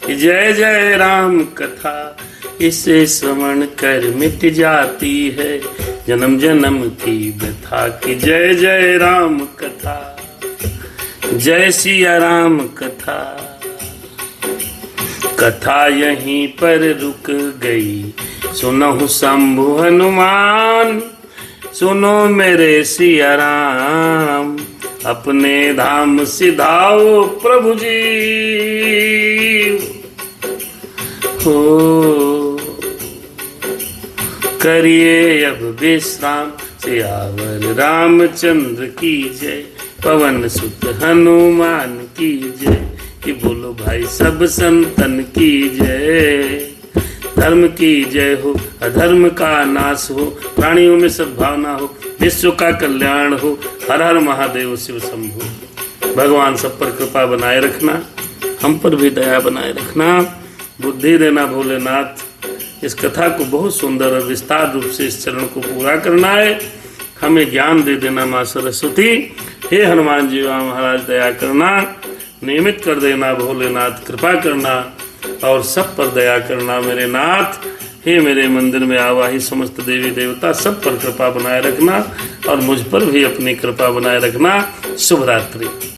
जय जय राम कथा, इसे श्रवण कर मिट जाती है जन्म जन्म की व्यथा की। जय जय राम कथा, जय सिया राम कथा। कथा यहीं पर रुक गई, सुनहु शंभु हनुमान, सुनो मेरे सिया राम, अपने धाम सिधाओ प्रभु जी हो। करिए अब विश्राम, सियावर रामचंद्र की जय, पवन सुत हनुमान की जय, कि बोलो भाई सब संतन की जय। धर्म की जय हो, अधर्म का नाश हो, प्राणियों में सद्भावना हो, विश्व का कल्याण हो। हर हर महादेव शिव शंभु। भगवान सब पर कृपा बनाए रखना, हम पर भी दया बनाए रखना, बुद्धि देना भोलेनाथ। इस कथा को बहुत सुंदर और विस्तार रूप से इस चरण को पूरा करना है। हमें ज्ञान दे देना माँ सरस्वती। हे हनुमान जी महाराज दया करना, नियमित कर देना भोलेनाथ, कृपा करना और सब पर दया करना मेरे नाथ। हे मेरे मंदिर में आवाही समस्त देवी देवता, सब पर कृपा बनाए रखना और मुझ पर भी अपनी कृपा बनाए रखना। शुभ रात्रि।